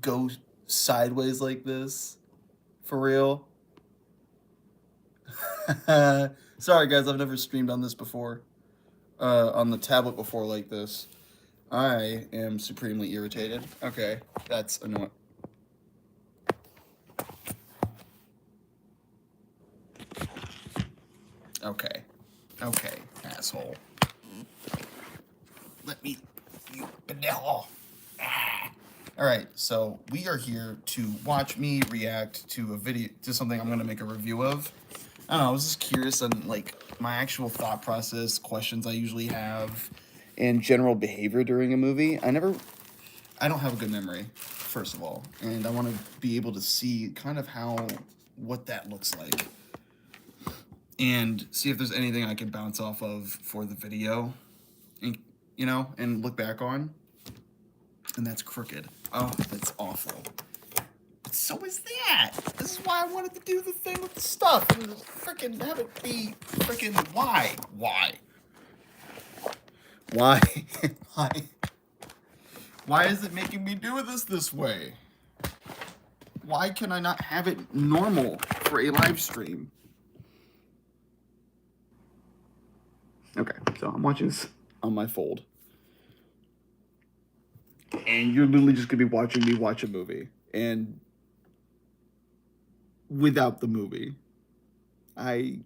go sideways like this. For real. Sorry, guys, I've never streamed on this before. On the tablet before like this. I am supremely irritated. Okay, that's annoying. Okay. Okay, asshole. Let me. You. Ah. All right, so we are here to watch me react to a video, to something I'm gonna make a review of. I don't know. I was just curious on like my actual thought process, questions I usually have, and general behavior during a movie. I don't have a good memory, first of all, and I want to be able to see kind of what that looks like, and see if there's anything I can bounce off of for the video, and and look back on. And that's crooked. Oh, that's awful. But so is that. This is why I wanted to do the thing with the stuff and freaking have it be freaking why? Why? Why? Why? Why is it making me do this way? Why can I not have it normal for a live stream? Okay, so I'm watching this on my fold. And you're literally just gonna be watching me watch a movie. And without the movie, the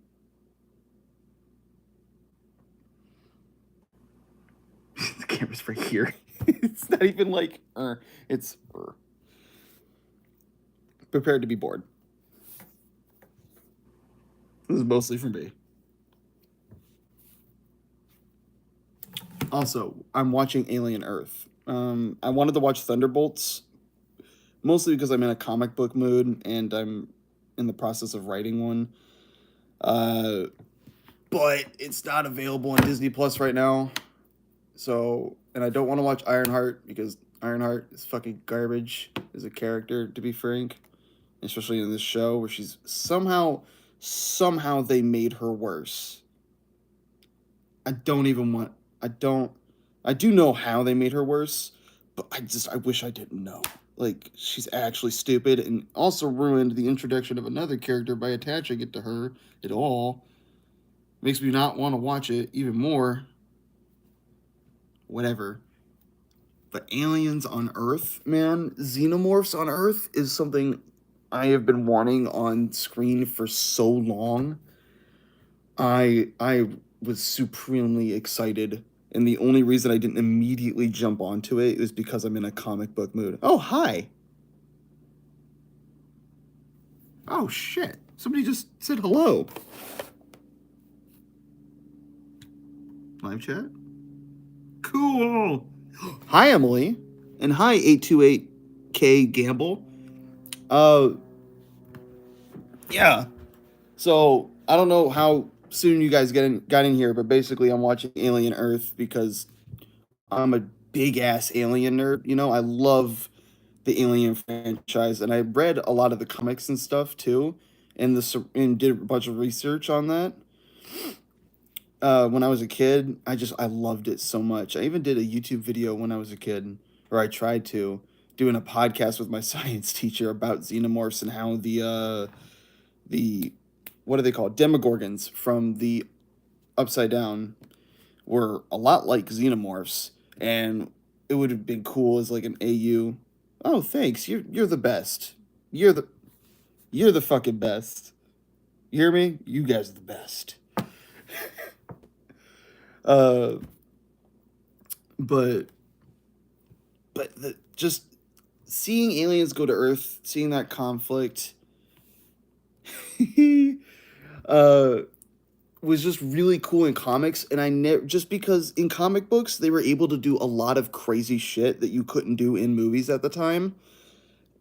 camera's right here. It's not even like it's prepared to be bored. This is mostly for me. Also, I'm watching Alien Earth. I wanted to watch Thunderbolts, mostly because I'm in a comic book mood and I'm in the process of writing one. But it's not available on Disney Plus right now. So, and I don't want to watch Ironheart because Ironheart is fucking garbage as a character, to be frank. Especially in this show where she's somehow they made her worse. I do know how they made her worse, but I wish I didn't know. Like, she's actually stupid and also ruined the introduction of another character by attaching it to her at all. Makes me not want to watch it even more. Whatever. But aliens on Earth, man, xenomorphs on Earth is something I have been wanting on screen for so long. I was supremely excited, and the only reason I didn't immediately jump onto it is because I'm in a comic book mood. Oh, hi. Oh shit. Somebody just said hello. Live chat? Cool. Hi, Emily. And hi, 828K Gamble. Yeah. So, I don't know how soon you guys got in here, but basically I'm watching Alien Earth because I'm a big ass Alien nerd. I love the Alien franchise, and I read a lot of the comics and stuff too, and did a bunch of research on that. When I was a kid, I loved it so much. I even did a YouTube video when I was a kid, or I tried to, doing a podcast with my science teacher about xenomorphs and how the what are they called, demogorgons from the Upside Down were a lot like xenomorphs, and it would have been cool as like an AU. Oh, thanks. You're the best. You're the you're the fucking best. You hear me? You guys are the best. uh, but just seeing aliens go to Earth, seeing that conflict, uh, was just really cool in comics. And just because in comic books they were able to do a lot of crazy shit that you couldn't do in movies at the time,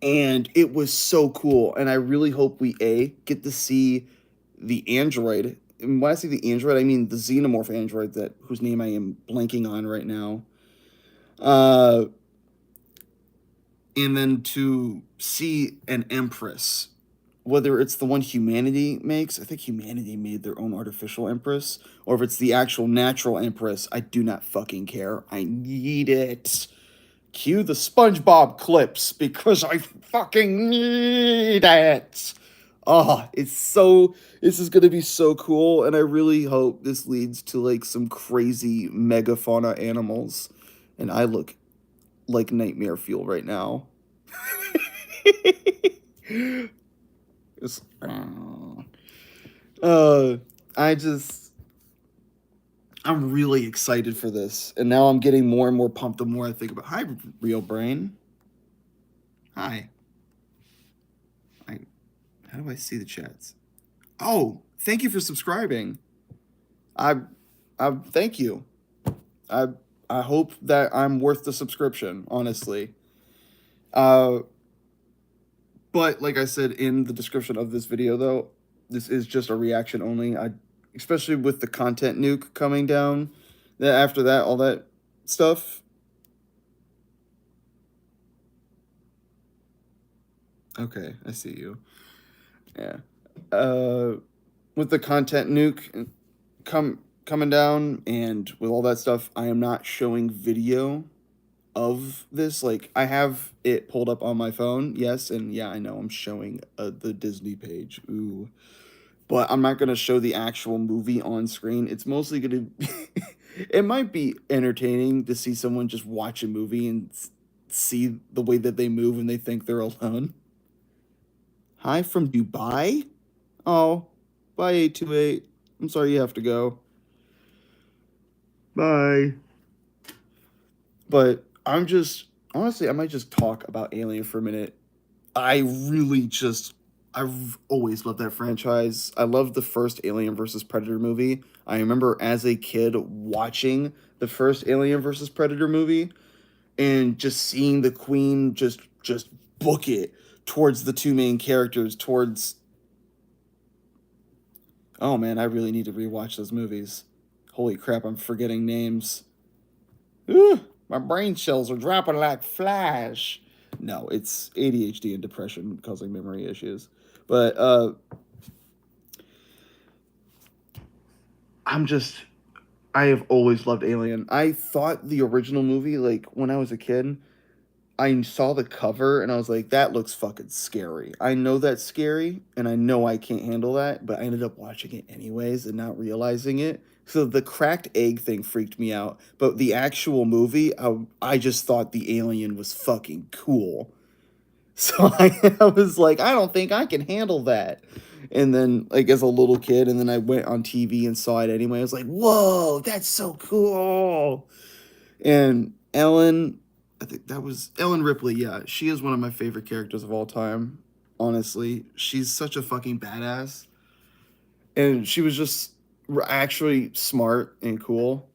and it was so cool. And I really hope we get to see the android. And when I say the android, I mean the xenomorph android whose name I am blanking on right now. Uh, and then to see an empress, whether it's the one humanity makes. I think humanity made their own artificial empress, or if it's the actual natural empress. I do not fucking care. I need it. cue the SpongeBob clips because I fucking need it. Oh, this is gonna be so cool, and I really hope this leads to like some crazy megafauna animals. And I look like nightmare fuel right now. It's, uh, I just I'm really excited for this, and now I'm getting more and more pumped the more I think about. Hi, Real Brain. Hi. I How do I see the chats? Oh, thank you for subscribing. I thank you. I I hope that I'm worth the subscription, honestly. Uh, but like I said in the description of this video, though, this is just a reaction only. Especially with the content nuke coming down, that after that, all that stuff. Okay, I see you. Yeah. With the content nuke coming down and with all that stuff, I am not showing video of this. Like, I have it pulled up on my phone, yes, and yeah, I know I'm showing the Disney page. Ooh. But I'm not going to show the actual movie on screen. It's mostly going to it might be entertaining to see someone just watch a movie and see the way that they move and they think they're alone. Hi from Dubai? Oh, bye 828. I'm sorry you have to go. Bye. But I'm just honestly, I might just talk about Alien for a minute. I've always loved that franchise. I loved the first Alien versus Predator movie. I remember as a kid watching the first Alien versus Predator movie and just seeing the Queen just book it towards the two main characters towards. Oh man, I really need to rewatch those movies. Holy crap, I'm forgetting names. Ooh, my brain cells are dropping like flies. No, it's ADHD and depression causing memory issues. But I'm just I have always loved Alien. I thought the original movie, like when I was a kid, I saw the cover and I was like, that looks fucking scary. I know that's scary and I know I can't handle that, but I ended up watching it anyways and not realizing it. So the cracked egg thing freaked me out, but the actual movie, I just thought the alien was fucking cool. So I was like, I don't think I can handle that. And then, like, as a little kid, and then I went on TV and saw it anyway. I was like, whoa, that's so cool. And Ellen, I think that was Ellen Ripley. Yeah, she is one of my favorite characters of all time. Honestly, she's such a fucking badass, and she was just actually smart and cool.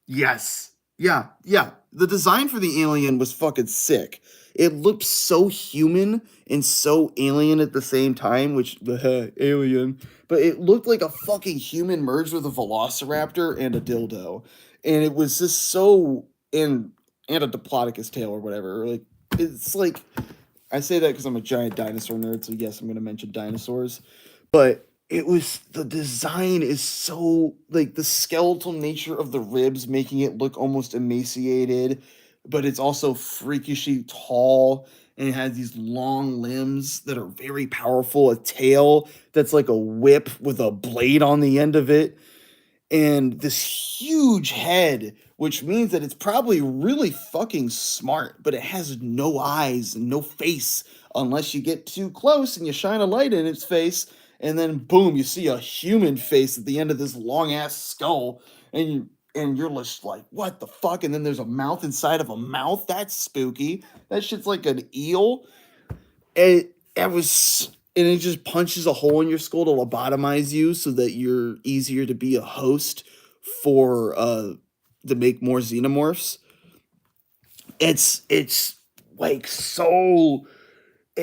Yes. Yeah, yeah. The design for the alien was fucking sick. It looked so human and so alien at the same time, which the alien, but it looked like a fucking human merged with a velociraptor and a dildo. And it was just so and a diplodocus tail or whatever. Like it's like I say that because I'm a giant dinosaur nerd, so yes, I'm gonna mention dinosaurs. But it was the design is so like the skeletal nature of the ribs making it look almost emaciated, but it's also freakishly tall and it has these long limbs that are very powerful, a tail that's like a whip with a blade on the end of it and this huge head, which means that it's probably really fucking smart, but it has no eyes and no face unless you get too close and you shine a light in its face, and then boom, you see a human face at the end of this long ass skull, and you're just like, what the fuck? And then there's a mouth inside of a mouth. That's spooky. That shit's like an eel. It was and it just punches a hole in your skull to lobotomize you so that you're easier to be a host for to make more xenomorphs. It's like so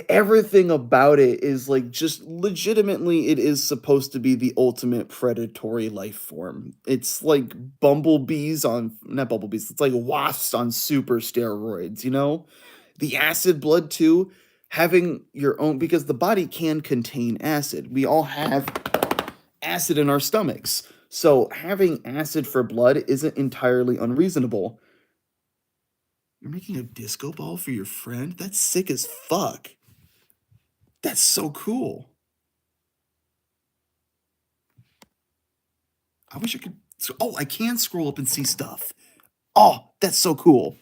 everything about it is like just legitimately it is supposed to be the ultimate predatory life form. It's like bumblebees on not bumblebees, it's like wasps on super steroids, you know? The acid blood too, having your own because the body can contain acid. We all have acid in our stomachs. So having acid for blood isn't entirely unreasonable. You're making a disco ball for your friend? That's sick as fuck. That's so cool. I wish I could. Oh, I can scroll up and see stuff. Oh, that's so cool.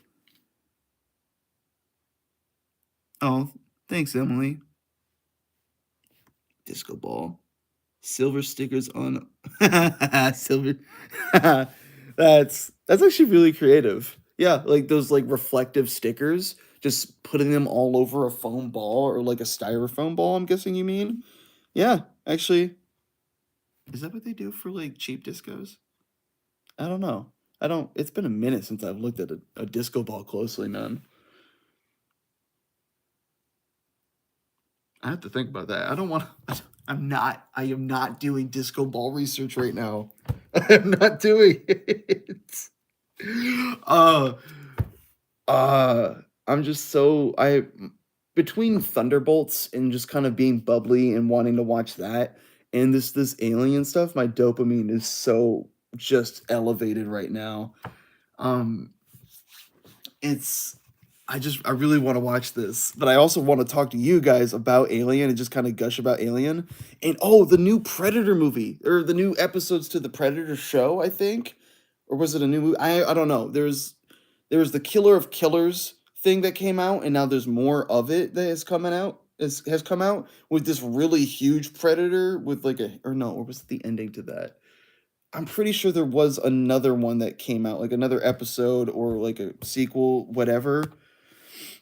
Oh, thanks, Emily. Disco ball. Silver stickers on silver. That's actually really creative. Yeah, like those like reflective stickers, just putting them all over a foam ball or like a styrofoam ball, I'm guessing you mean. Yeah, actually, is that what they do for like cheap discos? I don't know. I don't It's been a minute since I've looked at a disco ball closely, man. I have to think about that. I don't want to. I am not doing disco ball research right now. I am not doing it. Uh, uh, I'm just so between Thunderbolts and just kind of being bubbly and wanting to watch that and this alien stuff, my dopamine is so just elevated right now. Um, it's I really want to watch this, but I also want to talk to you guys about Alien and just kind of gush about Alien. And oh, the new Predator movie or the new episodes to the Predator show, I think. Or was it a new movie? I don't know. There was the Killer of Killers thing that came out, and now there's more of it that has come out with this really huge Predator with like a or no, or was it the ending to that? I'm pretty sure there was another one that came out, like another episode or like a sequel, whatever.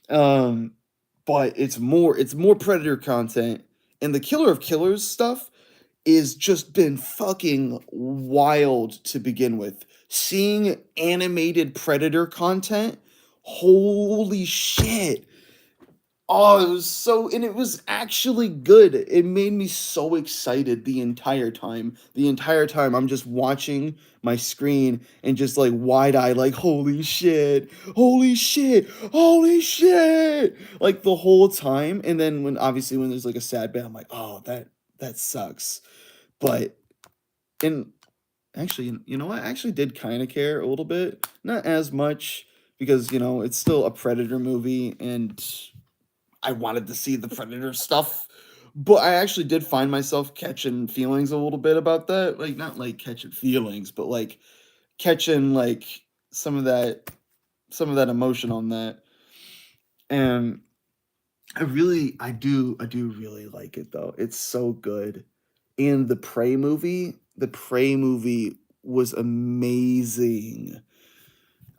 Um, but it's more Predator content, and the Killer of Killers stuff is just been fucking wild to begin with. Seeing animated Predator content, holy shit. Oh, it was so, and it was actually good. It made me so excited the entire time. The entire time, I'm just watching my screen and just like wide eye, like, holy shit, holy shit, holy shit, like the whole time. And then obviously, when there's like a sad bit, I'm like, oh, that sucks. But, and actually, you know what? I actually did kind of care a little bit. Not as much because, it's still a Predator movie and I wanted to see the Predator stuff, but I actually did find myself catching feelings a little bit about that. Like not like catching feelings, but like catching like some of that some of that emotion on that. And I do really like it though. It's so good. And the Prey movie was amazing.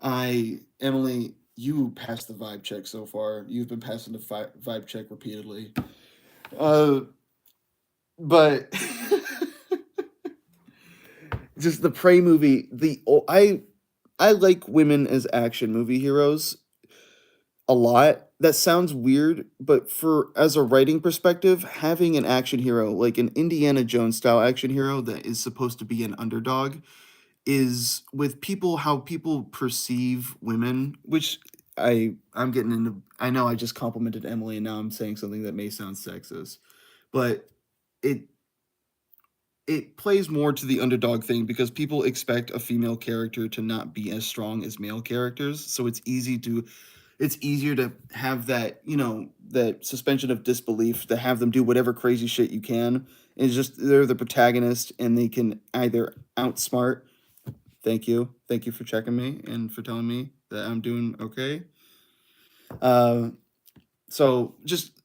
Emily, you passed the vibe check so far. You've been passing the vibe check repeatedly. Uh, but just the Prey movie, I like women as action movie heroes a lot. That sounds weird, but for as a writing perspective, having an action hero like an Indiana Jones style action hero that is supposed to be an underdog is with people how people perceive women, which I'm getting into. I know I just complimented Emily and now I'm saying something that may sound sexist, but it it plays more to the underdog thing because people expect a female character to not be as strong as male characters. So it's easier to have that, that suspension of disbelief to have them do whatever crazy shit you can. And it's just they're the protagonist and they can either outsmart. Thank you. Thank you for checking me and for telling me that I'm doing okay. Uh, so just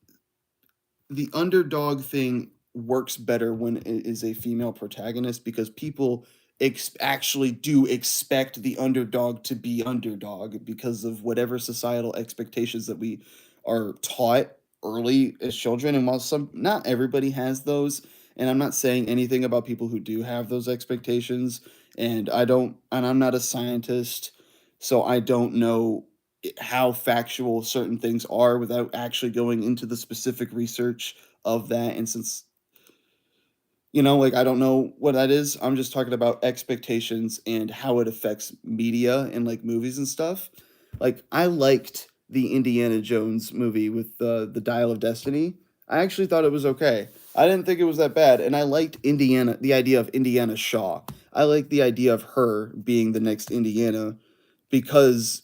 the underdog thing works better when it is a female protagonist because people actually do expect the underdog to be underdog because of whatever societal expectations that we are taught early as children. And while not everybody has those, and I'm not saying anything about people who do have those expectations, and I'm not a scientist, so I don't know how factual certain things are without actually going into the specific research of that. And since, like I don't know what that is, I'm just talking about expectations and how it affects media and like movies and stuff. Like I liked the Indiana Jones movie with the Dial of Destiny. I actually thought it was okay. I didn't think it was that bad, and I liked the idea of Indiana Shaw. I like the idea of her being the next Indiana because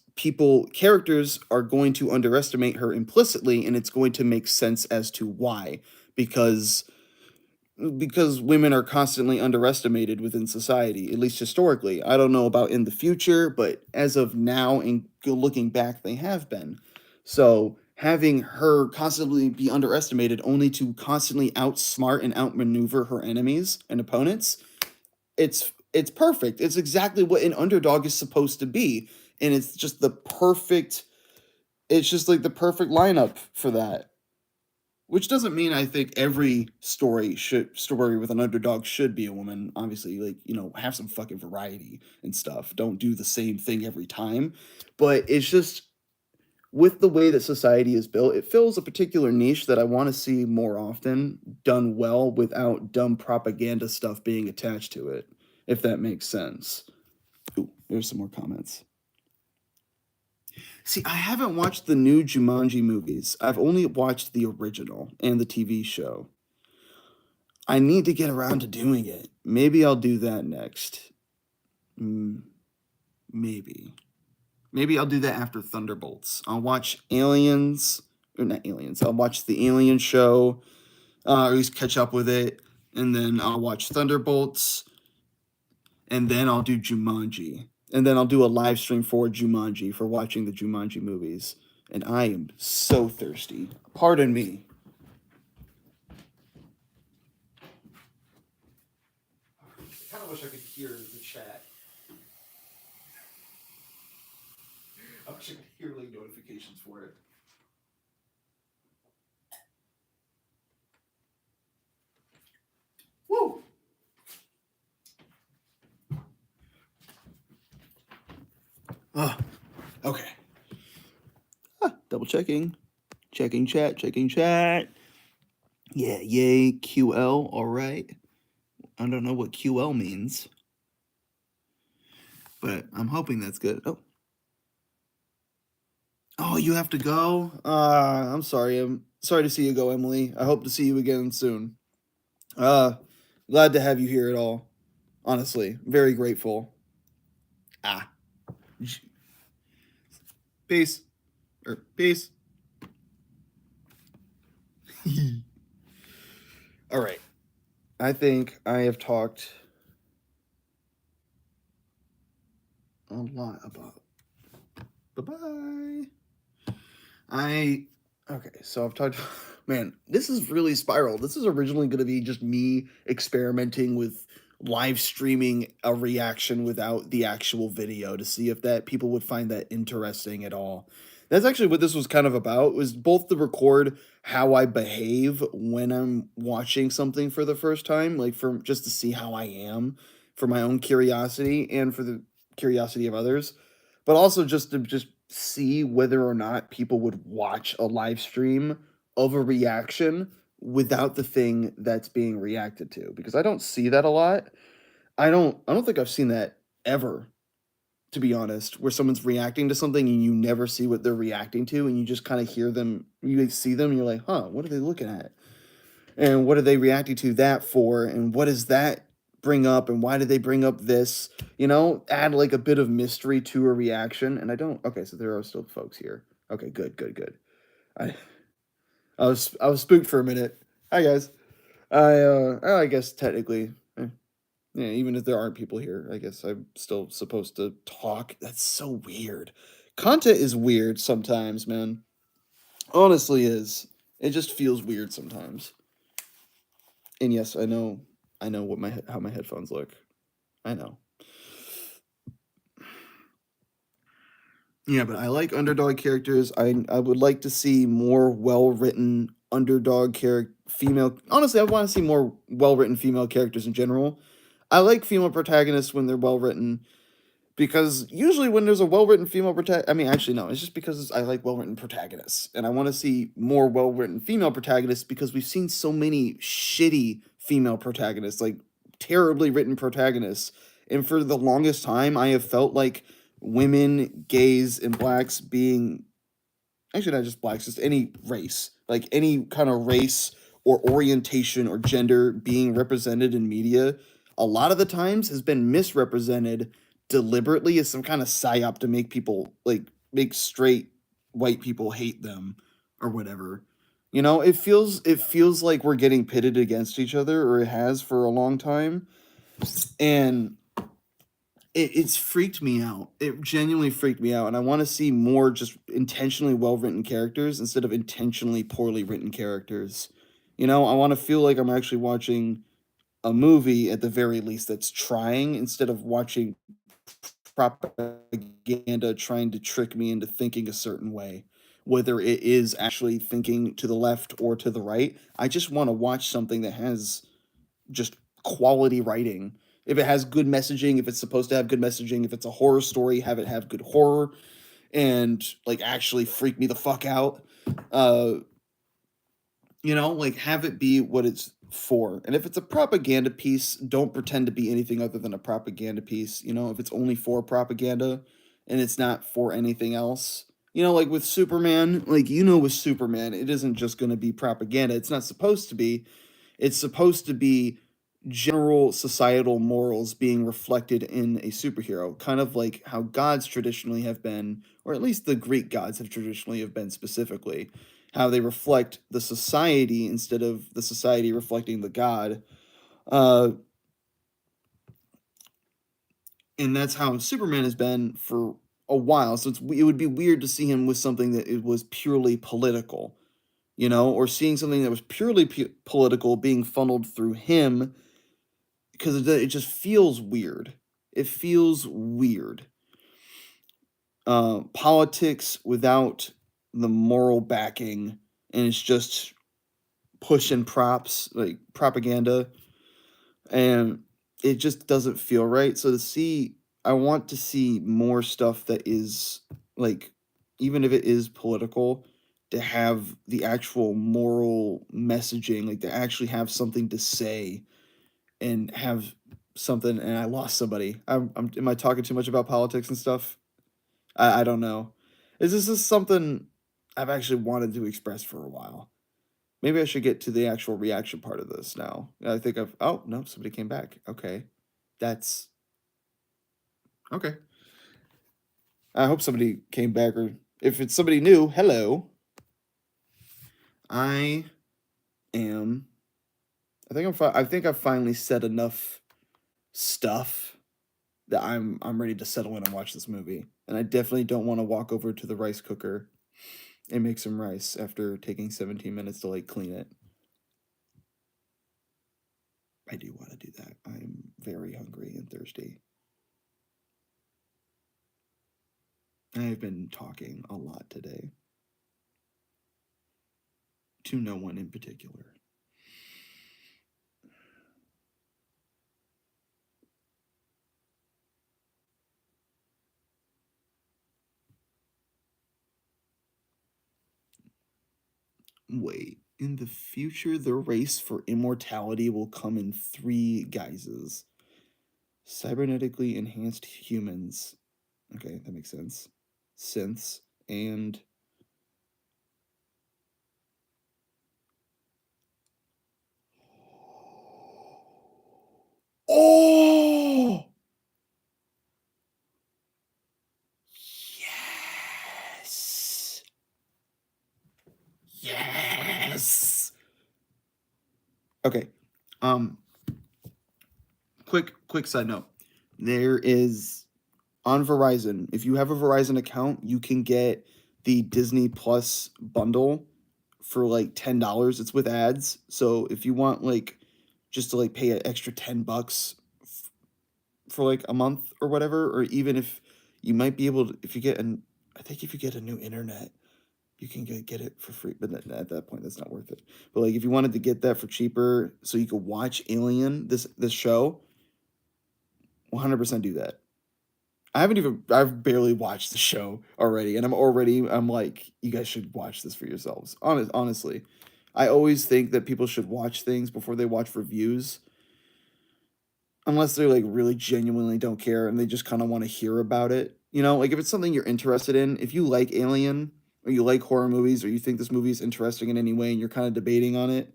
characters are going to underestimate her implicitly, and it's going to make sense as to why, because women are constantly underestimated within society, at least historically. I don't know about in the future, but as of now and looking back, they have been. So having her constantly be underestimated only to constantly outsmart and outmaneuver her enemies and opponents, it's perfect. It's exactly what an underdog is supposed to be. And it's just the perfect it's just like the perfect lineup for that. Which doesn't mean I think every story with an underdog should be a woman. Obviously, like, have some fucking variety and stuff. Don't do the same thing every time. But it's just with the way that society is built, it fills a particular niche that I want to see more often done well without dumb propaganda stuff being attached to it, if that makes sense. Ooh, there's some more comments. See, I haven't watched the new Jumanji movies. I've only watched the original and the TV show. I need to get around to doing it. Maybe I'll do that next. Maybe. Maybe I'll do that after Thunderbolts. I'll watch Aliens, or not Aliens. I'll watch the Alien show, or at least catch up with it, and then I'll watch Thunderbolts, and then I'll do Jumanji. And then I'll do a live stream for Jumanji, for watching the Jumanji movies. And I am so thirsty. Pardon me. I kind of wish I could hear the chat. I wish I could hear like notifications for it. Woo! Okay. Double checking. Checking chat. Yeah, yay, QL, alright. I don't know what QL means, but I'm hoping that's good. Oh, you have to go? I'm sorry. I'm sorry to see you go, Emily. I hope to see you again soon. Glad to have you here at all. Honestly, very grateful. Peace. Peace. All right. I think I have talked a lot about. Bye-bye. Okay, so I've talked. Man, this is really spiraled. This is originally going to be just me experimenting with live streaming a reaction without the actual video to see if that people would find that interesting at all. That's actually what this was kind of about. Was both to record how I behave when I'm watching something for the first time, like for just to see how I am, for my own curiosity and for the curiosity of others, but also just to see whether or not people would watch a live stream of a reaction without the thing that's being reacted to, because I don't see that a lot. I don't think I've seen that ever, to be honest, where someone's reacting to something and you never see what they're reacting to, and you just kind of hear them, you see them and you're like, "Huh, what are they looking at? And what are they reacting to that for? And what does that bring up? And why did they bring up this?" Add like a bit of mystery to a reaction. And I don't. Okay, so there are still folks here. Okay, good. I I was spooked for a minute. Hi guys. I guess technically, yeah, even if there aren't people here, I guess I'm still supposed to talk. That's so weird. Content is weird sometimes, man. Honestly, is it just feels weird sometimes. And yes, I know what how my headphones look. I know. Yeah, but I like underdog characters. I would like to see more well-written underdog character female. Honestly, I want to see more well-written female characters in general. I like female protagonists when they're well-written, because usually when there's a well-written female protagonist, I mean, actually no, it's just because I like well-written protagonists, and I want to see more well-written female protagonists because we've seen so many shitty female protagonists, like terribly written protagonists, and for the longest time, I have felt like women, gays, and blacks being, actually not just blacks, just any race, like any kind of race or orientation or gender being represented in media, a lot of the times has been misrepresented deliberately as some kind of psyop to make people like make straight white people hate them or whatever. It feels like we're getting pitted against each other, or it has for a long time, and it's freaked me out. It genuinely freaked me out, and I want to see more just intentionally well written characters instead of intentionally poorly written characters. I want to feel like I'm actually watching a movie at the very least that's trying, instead of watching propaganda trying to trick me into thinking a certain way, whether it is actually thinking to the left or to the right. I just want to watch something that has just quality writing. If it has good messaging, if it's supposed to have good messaging, if it's a horror story, have it have good horror and like actually freak me the fuck out. Uh, like have it be what it's for. And if it's a propaganda piece, don't pretend to be anything other than a propaganda piece. If it's only for propaganda and it's not for anything else. Like with Superman, with Superman, it isn't just going to be propaganda. It's not supposed to be. It's supposed to be general societal morals being reflected in a superhero, kind of like how gods traditionally have been, or at least the Greek gods have traditionally have been specifically, how they reflect the society instead of the society reflecting the god. Uh, and that's how Superman has been for a while. So it would be weird to see him with something that it was purely political, or seeing something that was purely political being funneled through him, because it just feels weird. It feels weird. Politics without the moral backing, and it's just pushing props like propaganda, and it just doesn't feel right. So I want to see more stuff that is like, even if it is political, to have the actual moral messaging, like to actually have something to say and have something. And I lost somebody. Am I talking too much about politics and stuff? I don't know. Is something I've actually wanted to express for a while? Maybe I should get to the actual reaction part of this now. I think I've. Oh no, somebody came back. Okay, that's okay. I hope somebody came back, or if it's somebody new, hello. I am. I think I've finally said enough stuff that I'm ready to settle in and watch this movie. And I definitely don't want to walk over to the rice cooker and make some rice after taking 17 minutes to like clean it. I do want to do that. I'm very hungry and thirsty. I've been talking a lot today to no one in particular. Wait, in the future, the race for immortality will come in three guises: cybernetically enhanced humans. Okay, that makes sense. Synths and. Oh! Yes! Yes! Okay. Um, quick side note. There is on Verizon, if you have a Verizon account, you can get the Disney Plus bundle for like $10. It's with ads. So if you want like just to like pay an extra $10 for like a month or whatever, or even if you might be able to, if you get an, I think if you get a new internet, you can get it for free. But at that point, that's not worth it. But like if you wanted to get that for cheaper, so you could watch Alien, this show, 100% do that. I've barely watched the show already, and I'm like, you guys should watch this for yourselves. Honestly, I always think that people should watch things before they watch reviews, unless they're like really genuinely don't care and they just kind of want to hear about it. Like if it's something you're interested in, if you like Alien or you like horror movies or you think this movie is interesting in any way and you're kind of debating on it,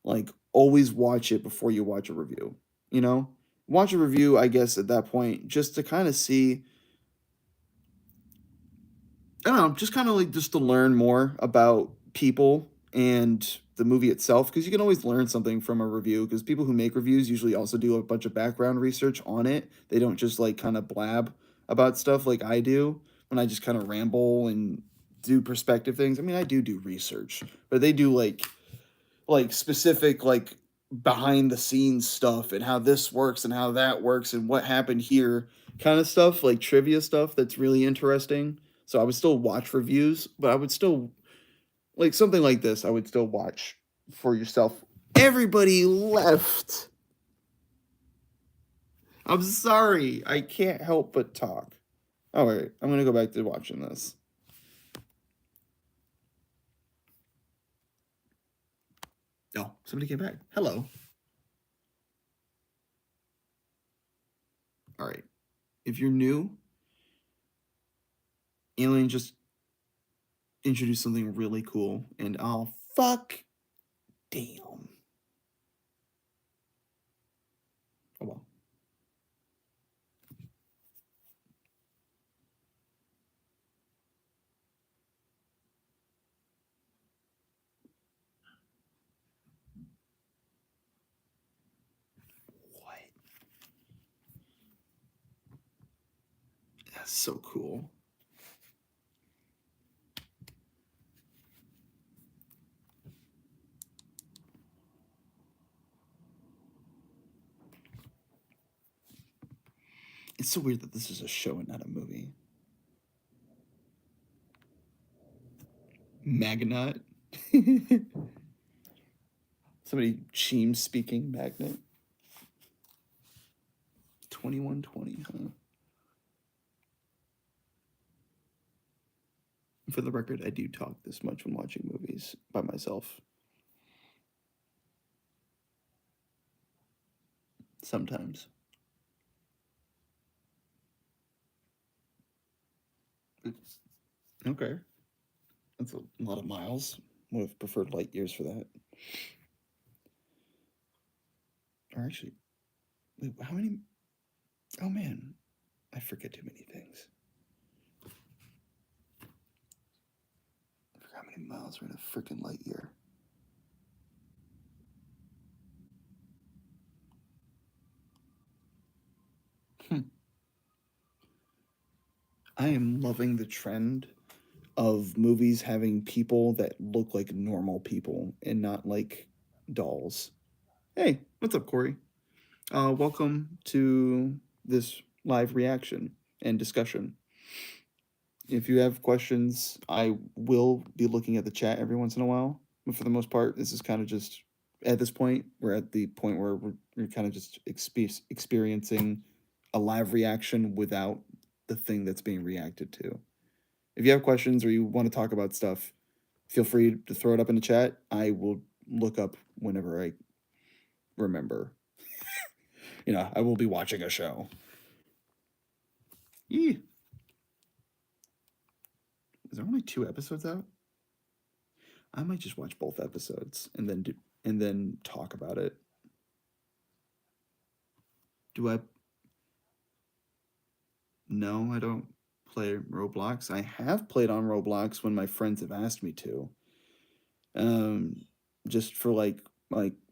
like always watch it before you watch a review. You know, watch a review, I guess, at that point just to kind of see I don't know, just kind of like just to learn more about people and the movie itself, because you can always learn something from a review, because people who make reviews usually also do a bunch of background research on it. They don't just like kind of blab about stuff like I do when I just kind of ramble and do perspective things. I mean, I do research, but they do like specific like behind the scenes stuff and how this works and how that works and what happened here kind of stuff, like trivia stuff that's really interesting. So I would still watch reviews, but I would still like something like this, I would still watch for yourself. Everybody left. I'm sorry. I can't help but talk. All right, I'm going to go back to watching this. Oh, somebody came back. Hello. All right. If you're new, Alien just introduced something really cool, and oh, fuck. Damn. Oh, well. What? That's so cool. It's so weird that this is a show and not a movie. Magnet. Somebody Cheem speaking magnet. 2120, huh? For the record, I do talk this much when watching movies by myself. Sometimes. Okay. That's a lot of miles. Would have preferred light years for that. Or actually, wait, how many? Oh man, I forget too many things. I forgot how many miles are in a freaking light year. I am loving the trend of movies having people that look like normal people and not like dolls. Hey, what's up, Corey? Welcome to this live reaction and discussion. If you have questions, I will be looking at the chat every once in a while. But for the most part, this is kind of just at this point, we're at the point where we're kind of just experiencing a live reaction without the thing that's being reacted to. If you have questions or you want to talk about stuff, feel free to throw it up in the chat. I will look up whenever I remember. I will be watching a show. Yee. Is there only 2 episodes out? I might just watch both episodes and then talk about it. Do I? No, I don't play Roblox. I have played on Roblox when my friends have asked me to. Um, just for like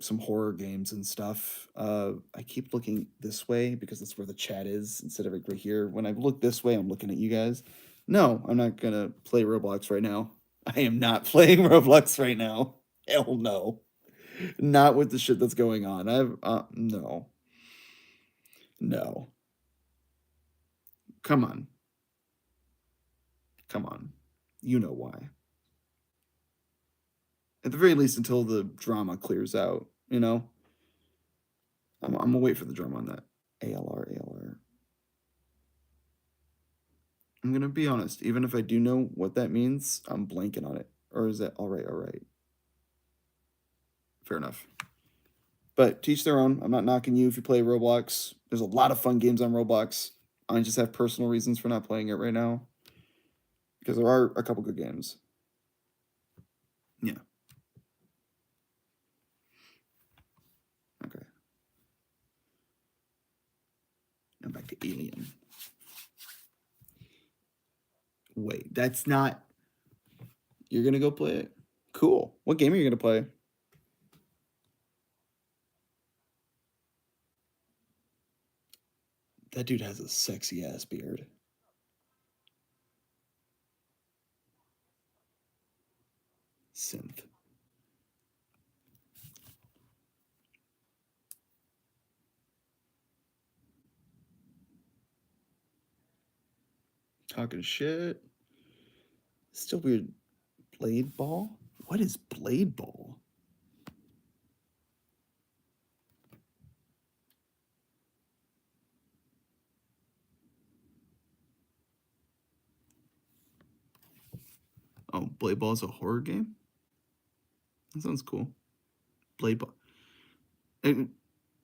some horror games and stuff. I keep looking this way because that's where the chat is instead of right here. When I look this way, I'm looking at you guys. No, I'm not gonna play Roblox right now. I am not playing Roblox right now. Hell no. Not with the shit that's going on. No. No. Come on. Come on. You know why. At the very least until the drama clears out, you know? I'm gonna wait for the drama on that. ALR, ALR. I'm gonna be honest, even if I do know what that means, I'm blanking on it. Or is that alright, alright? Fair enough. But teach their own. I'm not knocking you if you play Roblox. There's a lot of fun games on Roblox. I just have personal reasons for not playing it right now. Because there are a couple good games. Yeah. Okay. Now back to Alien. Wait, that's not. You're gonna go play it? Cool. What game are you gonna play? That dude has a sexy ass beard. Synth. Talking shit. Still weird. Blade ball? What is blade ball? Oh, blade ball is a horror game? That sounds cool. Blade ball. And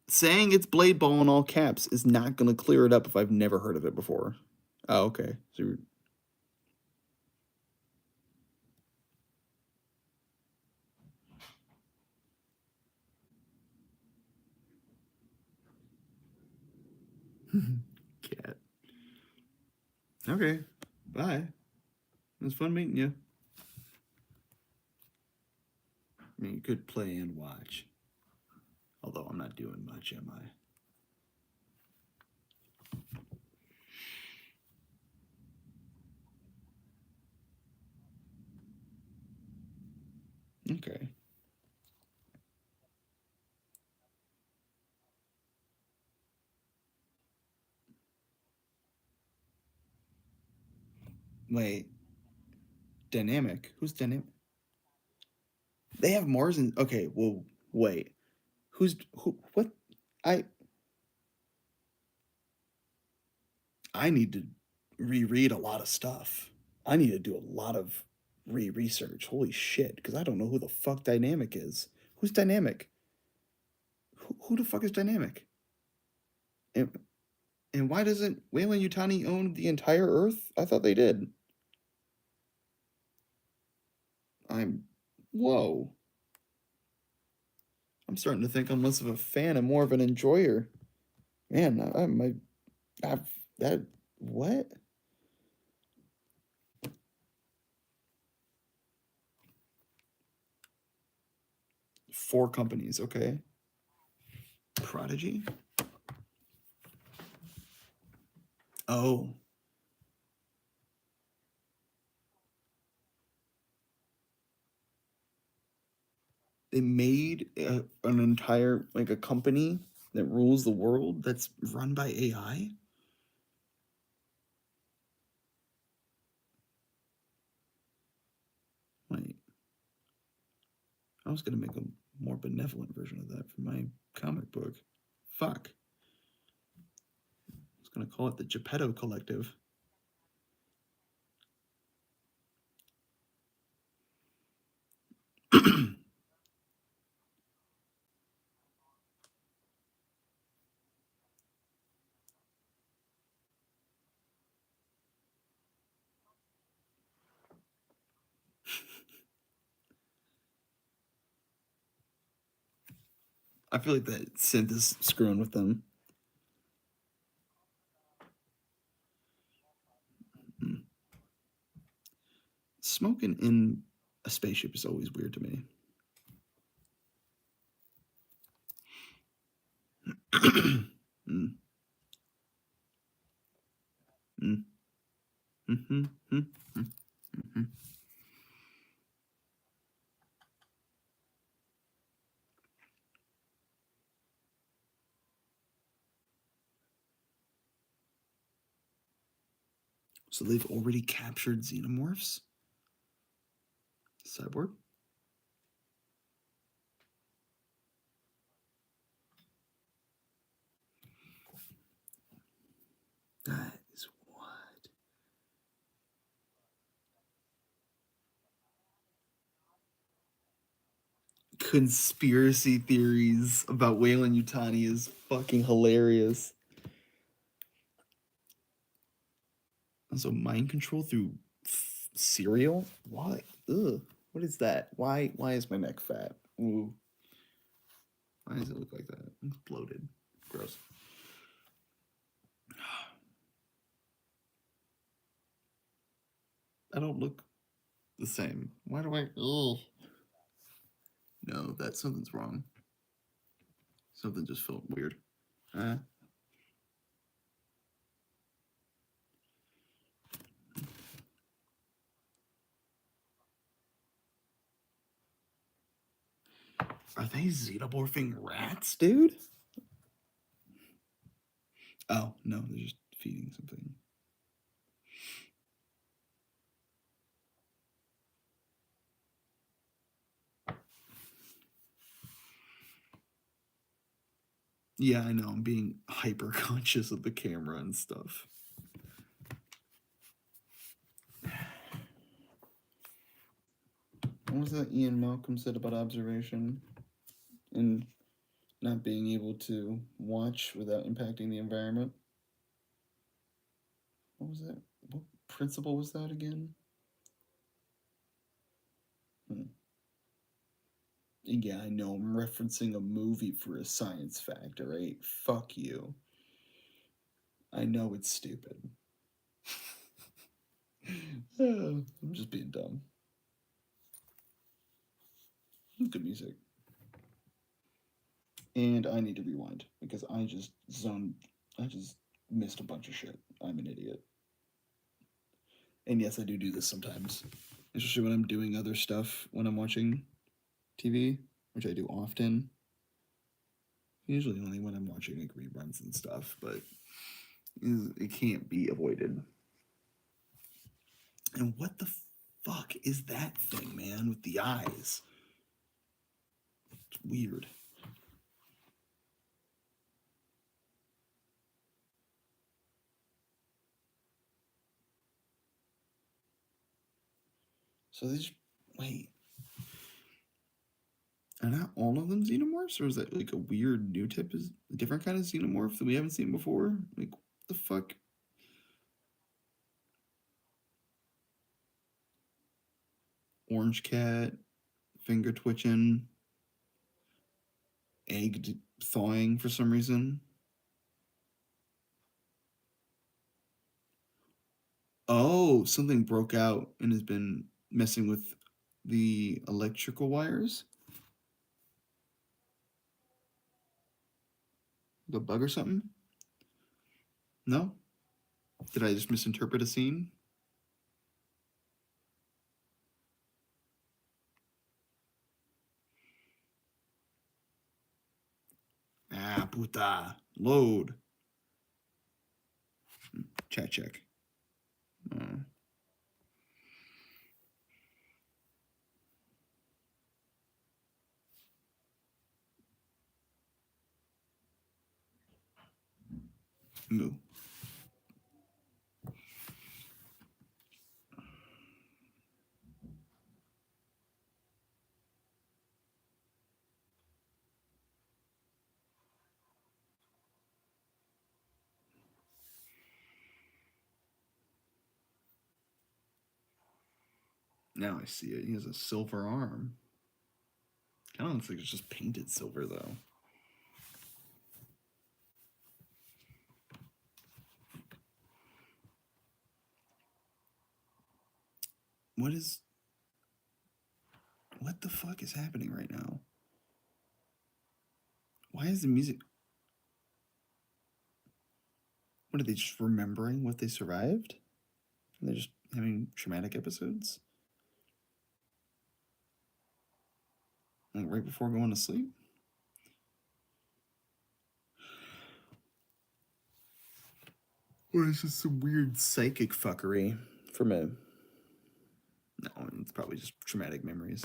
saying it's blade ball in all caps is not gonna clear it up if I've never heard of it before. Oh, okay. So you're... Cat. Okay. Bye. It was fun meeting you. I mean, you could play and watch. Although I'm not doing much, am I? Okay. Wait. Dynamic? Who's dynamic? They have Mars and okay, well, wait. Who what I I need to reread a lot of stuff. I need to do a lot of research. Holy shit, because I don't know who the fuck Dynamic is. Who's Dynamic? Who the fuck is Dynamic? And, and why doesn't Wayland Yutani own the entire Earth? I thought they did. I'm whoa. I'm starting to think I'm less of a fan and more of an enjoyer. Man, I've that what? 4 companies, okay. Prodigy? Oh, they made an entire like a company that rules the world that's run by AI. Wait, I was gonna make a more benevolent version of that for my comic book. Fuck, I was gonna call it the Geppetto Collective. I feel like that synth is screwing with them. Mm. Smoking in a spaceship is always weird to me. Mm. Mm. Mm-hmm. Mm-hmm. Mm-hmm. So they've already captured xenomorphs? Cyborg? That is what? Conspiracy theories about Wayland Yutani is fucking hilarious. Also, mind control through cereal? Why? Ugh. What is that? Why is my neck fat? Ooh. Why does it look like that? It's bloated. Gross. I don't look the same. Why do I? Ugh. No, that something's wrong. Something just felt weird. Uh, are they xenomorphing rats, dude? Oh no, they're just feeding something. Yeah, I know. I'm being hyper conscious of the camera and stuff. What was that Ian Malcolm said about observation and not being able to watch without impacting the environment? What was that? What principle was that again? Hmm. Yeah, I know. I'm referencing a movie for a science fact, alright? Fuck you. I know it's stupid. I'm just being dumb. Good music. And I need to rewind because I just missed a bunch of shit. I'm an idiot. And yes, I do this sometimes, especially when I'm doing other stuff when I'm watching TV, which I do often. Usually only when I'm watching like reruns and stuff, but it can't be avoided. And what the fuck is that thing, man, with the eyes? It's weird. So they just wait. Are not all of them xenomorphs, or is that like a weird new type of a different kind of xenomorph that we haven't seen before? Like what the fuck? Orange cat, finger twitching, egg thawing for some reason. Oh, something broke out and has been messing with the electrical wires. Like a bug or something? No? Did I just misinterpret a scene? Ah, puta. Load. Chat check. Uh, moo. Now I see it. He has a silver arm. Kind of looks like it's just painted silver, though. What is. What the fuck is happening right now? Why is the music. What are they just remembering what they survived? And they're just having traumatic episodes? Like right before going to sleep? Or is this some weird psychic fuckery from a. No, it's probably just traumatic memories.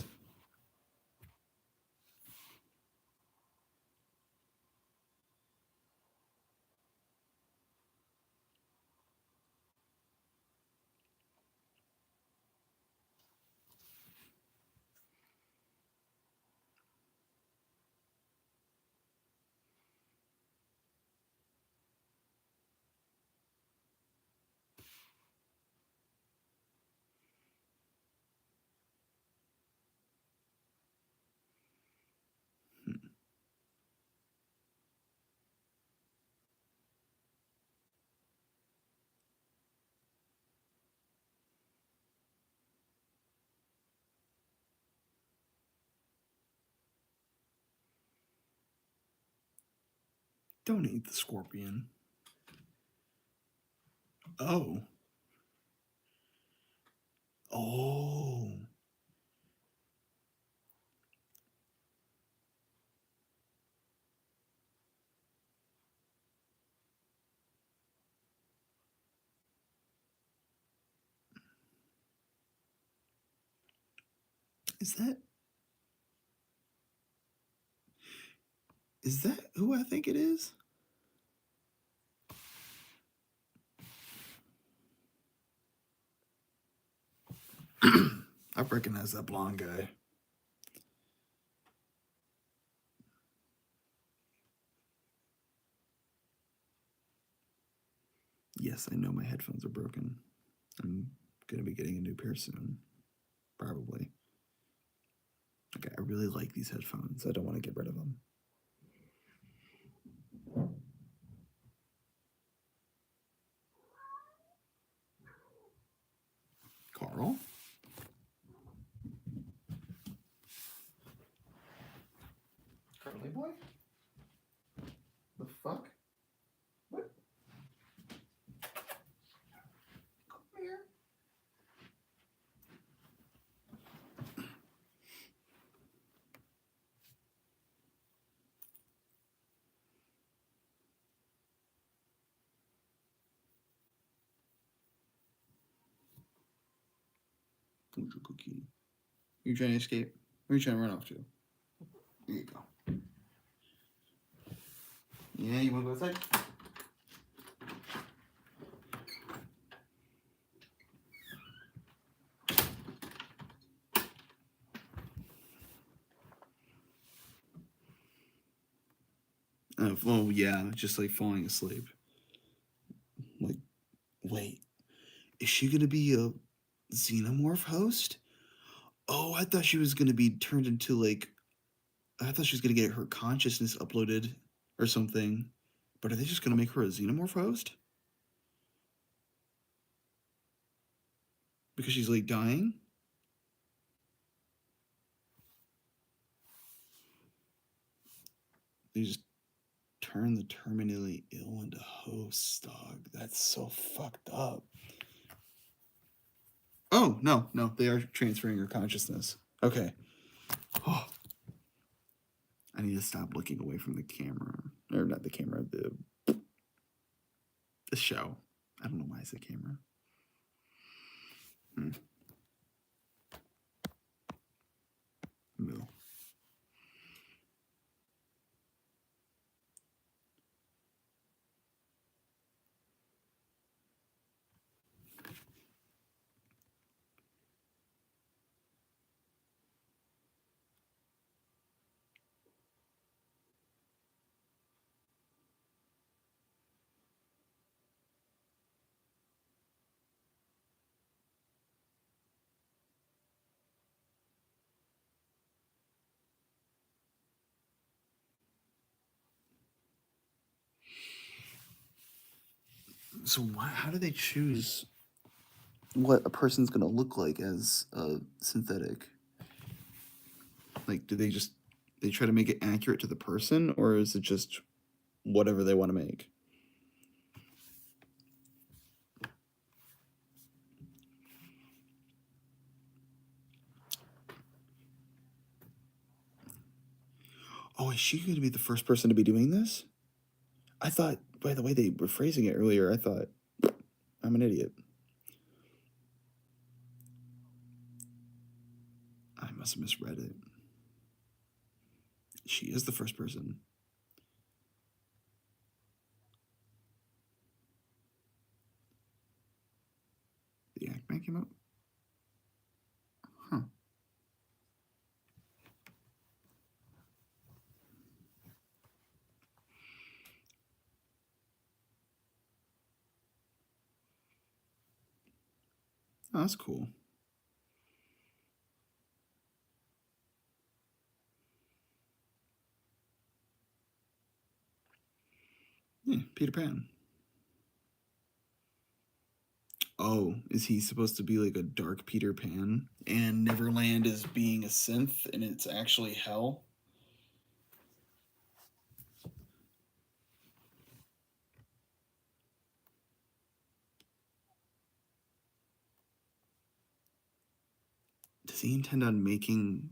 Don't eat the scorpion. Oh. Oh. Is that who I think it is? I recognize that blonde guy. Yes, I know my headphones are broken. I'm gonna be getting a new pair soon. Probably. Okay, I really like these headphones. I don't want to get rid of them. Carl? Carly boy? The fuck? What? Come here. Who's your cookie? Are you trying to escape? Where are you trying to run off to? There you go. Yeah, you want to go outside? Well, yeah, just like falling asleep. Like, wait, is she gonna be a xenomorph host? Oh, I thought she was gonna be turned into like, I thought she was gonna get her consciousness uploaded or something. But are they just gonna make her a xenomorph host? Because she's like dying? They just turn the terminally ill into hosts, dog. That's so fucked up. Oh, no, they are transferring her consciousness. Okay. Oh, I need to stop looking away from the camera. Or not the camera, the show. I don't know why I said camera. No. So how do they choose what a person's gonna look like as a synthetic? Like, do they try to make it accurate to the person, or is it just whatever they want to make? Oh, is she going to be the first person to be doing this? I thought, by the way they were phrasing it earlier, I thought, I'm an idiot. I must have misread it. She is the first person. The Act Man came out? Huh. Oh, that's cool. Yeah, Peter Pan. Oh, is he supposed to be like a dark Peter Pan? And Neverland is being a synth and it's actually hell? Does he intend on making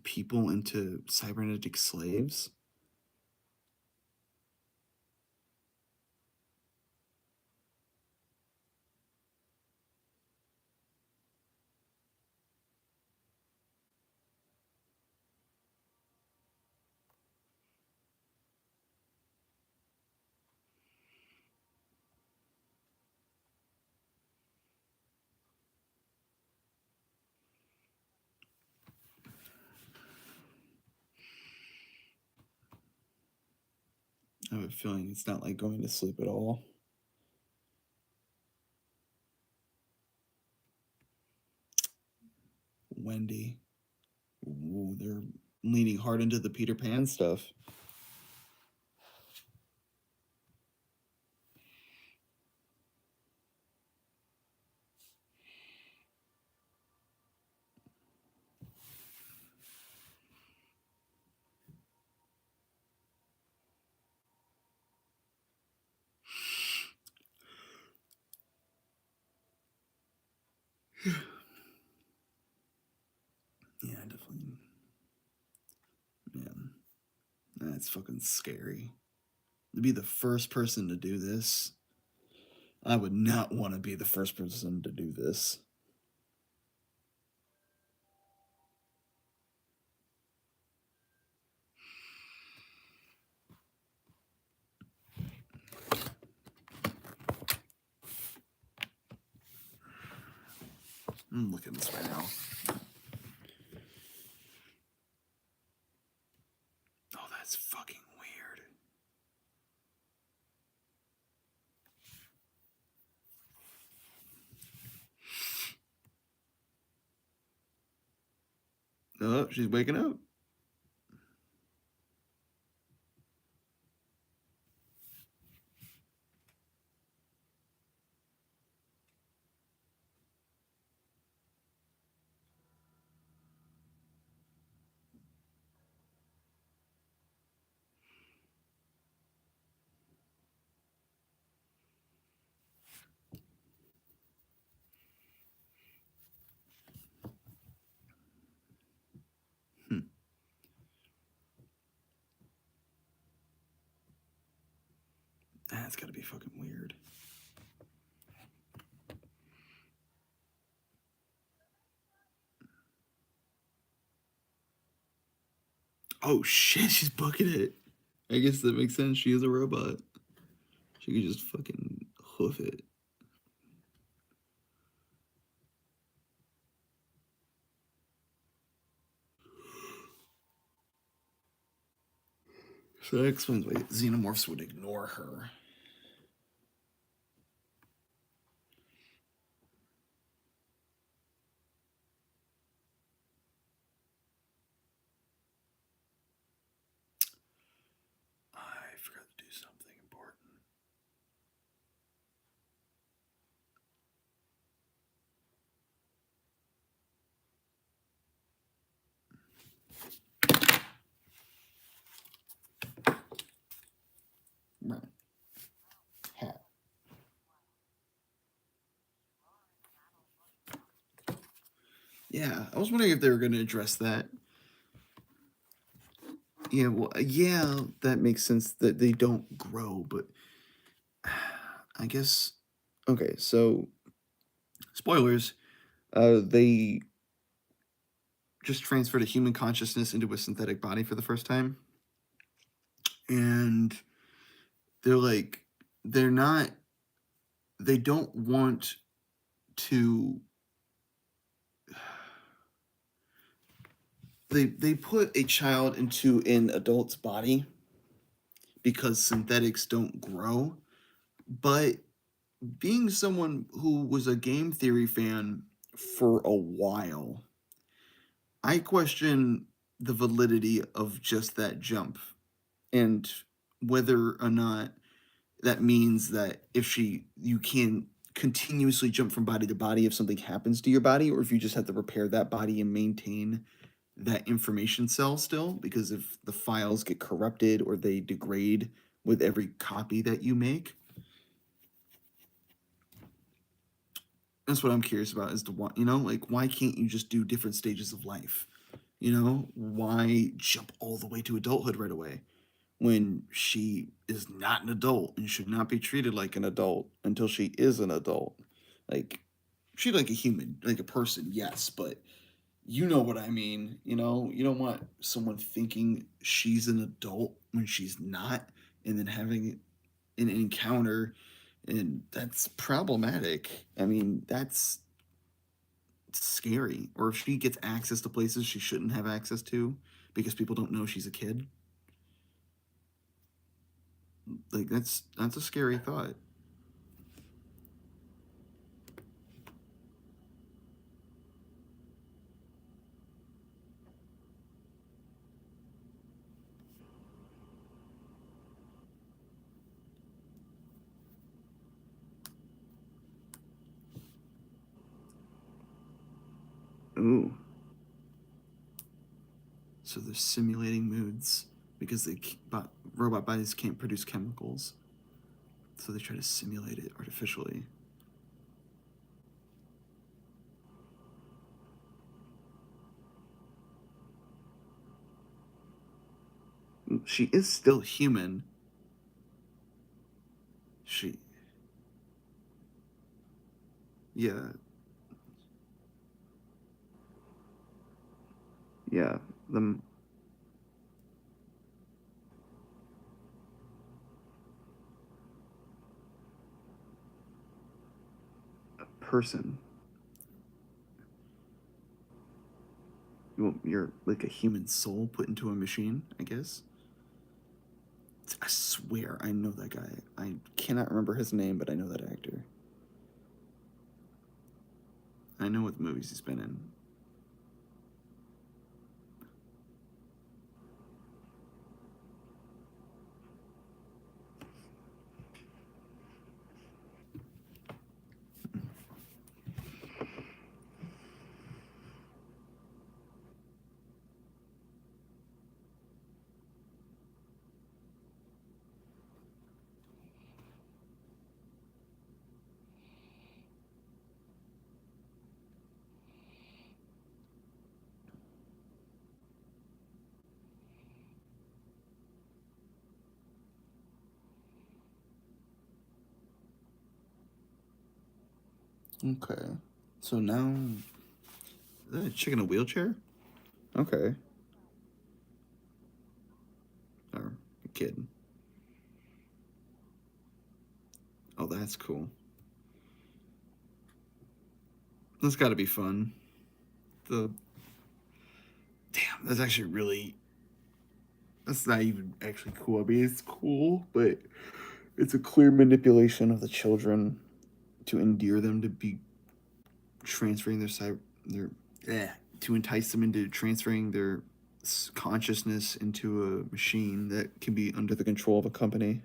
people into cybernetic slaves? I have a feeling it's not like going to sleep at all. Wendy. Ooh, they're leaning hard into the Peter Pan stuff. Yeah, definitely. Man, that's fucking scary. To be the first person to do this, I would not want to be the first person to do this. I'm looking this right now. Oh, that's fucking weird. Oh, she's waking up. That's gotta be fucking weird. Oh shit, she's booking it. I guess that makes sense. She is a robot. She could just fucking hoof it. So that explains why xenomorphs would ignore her. I forgot to do something important. Right. Hat. Yeah, I was wondering if they were going to address that. Yeah, well, yeah, that makes sense that they don't grow, but I guess. Okay, so spoilers. They just transferred a human consciousness into a synthetic body for the first time, and they're like, they're not. They don't want to. They put a child into an adult's body because synthetics don't grow, but being someone who was a game theory fan for a while, I question the validity of just that jump and whether or not that means that if you can continuously jump from body to body if something happens to your body, or if you just have to repair that body and maintain that information cell still, because if the files get corrupted or they degrade with every copy that you make. That's what I'm curious about is to why, like why can't you just do different stages of life? Why jump all the way to adulthood right away when she is not an adult and should not be treated like an adult until she is an adult? Like, treat like a human, like a person, yes, but you know what I mean. You don't want someone thinking she's an adult when she's not, and then having an encounter, and that's problematic. I mean, that's scary. Or if she gets access to places she shouldn't have access to because people don't know she's a kid, like that's a scary thought. Ooh, so they're simulating moods because robot bodies can't produce chemicals, so they try to simulate it artificially. She is still human. She, yeah, yeah, the person. You're like a human soul put into a machine, I guess. I swear I know that guy. I cannot remember his name, but I know that actor. I know what movies he's been in. Okay. So now, is that a chick in a wheelchair? Okay. Or a kid. Oh, that's cool. That's got to be fun. The damn, that's actually really. That's not even actually cool. I mean, it's cool, but it's a clear manipulation of the children to endear them to be transferring their to entice them into transferring their consciousness into a machine that can be under the control of a company.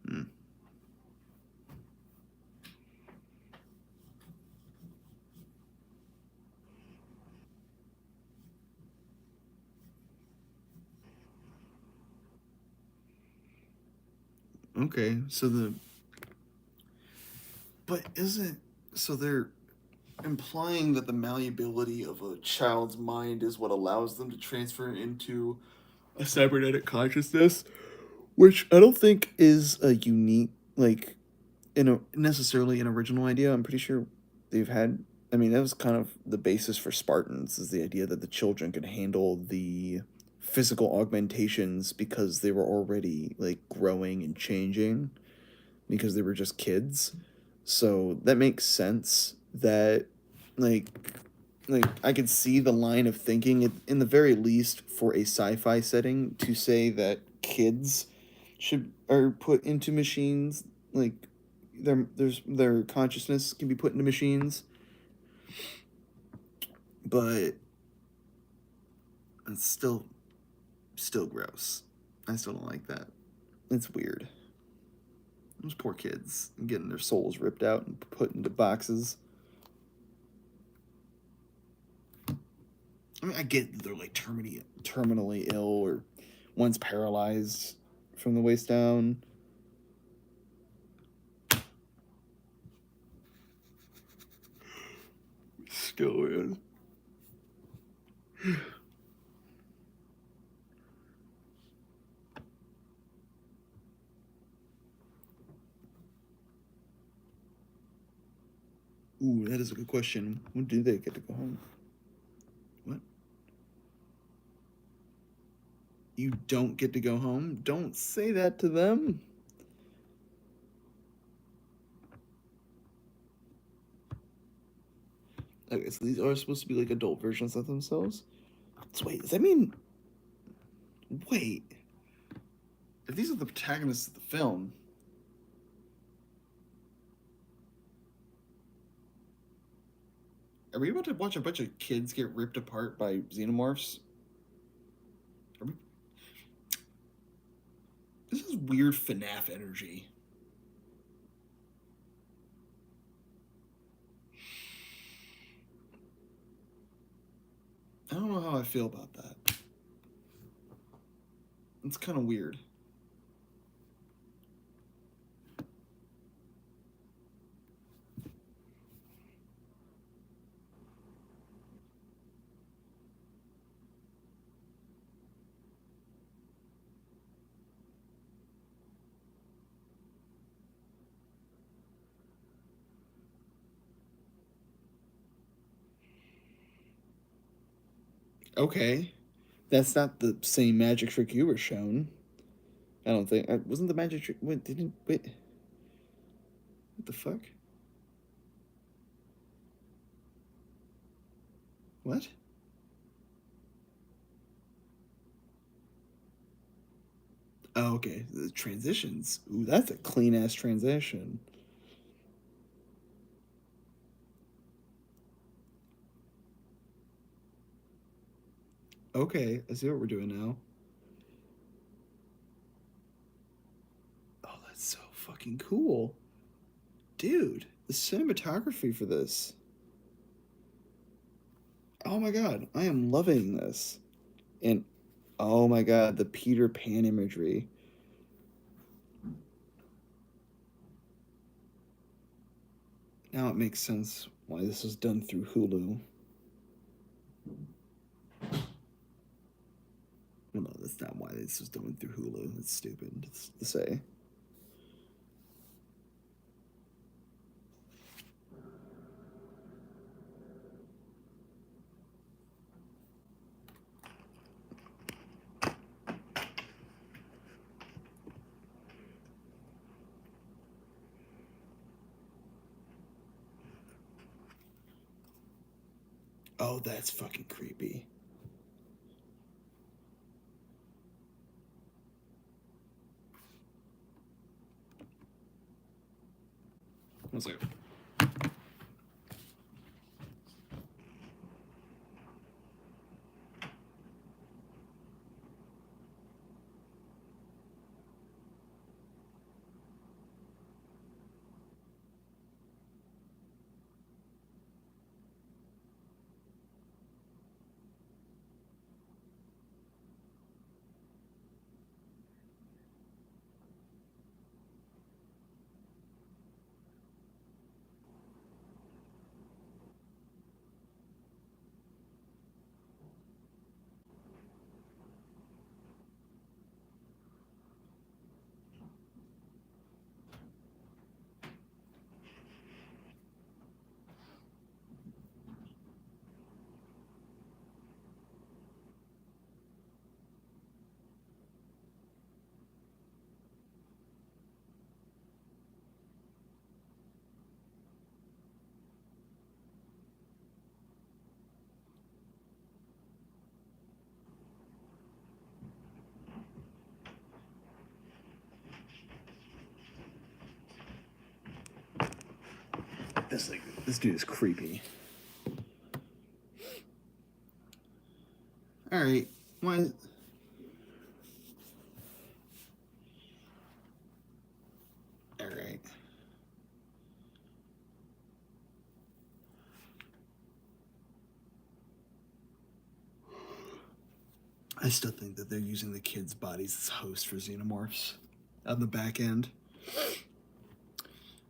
Mm. Okay, but isn't so they're implying that the malleability of a child's mind is what allows them to transfer into a cybernetic consciousness, which I don't think is a unique, like, necessarily an original idea. I'm pretty sure they've had. I mean, that was kind of the basis for Spartans, is the idea that the children could handle the physical augmentations because they were already like growing and changing because they were just kids. So that makes sense that like like I could see the line of thinking in the very least for a sci-fi setting to say that kids should are put into machines, like their consciousness can be put into machines, but it's still gross. I still don't like that. It's weird. Those poor kids getting their souls ripped out and put into boxes. I mean, I get that they're like terminally ill, or one's paralyzed from the waist down. Still is. Ooh, that is a good question. When do they get to go home? What? You don't get to go home? Don't say that to them. Okay, so these are supposed to be like adult versions of themselves? So wait, does that mean... Wait. If these are the protagonists of the film... Are we about to watch a bunch of kids get ripped apart by xenomorphs? Are we... This is weird FNAF energy. I don't know how I feel about that. It's kind of weird. Okay. That's not the same magic trick you were shown. I don't think. Wasn't the magic trick... Wait, didn't... Wait. What the fuck? What? Oh, okay. The transitions. Ooh, that's a clean-ass transition. Okay, I see what we're doing now. Oh, that's so fucking cool. Dude, the cinematography for this. Oh my god, I am loving this. And oh my god, the Peter Pan imagery. Now it makes sense why this was done through Hulu. Well, no, that's not why this was done through Hulu. That's stupid to say. Oh, that's fucking creepy. One second. This dude is creepy. All right, why? All I still think that they're using the kids' bodies as hosts for xenomorphs on the back end.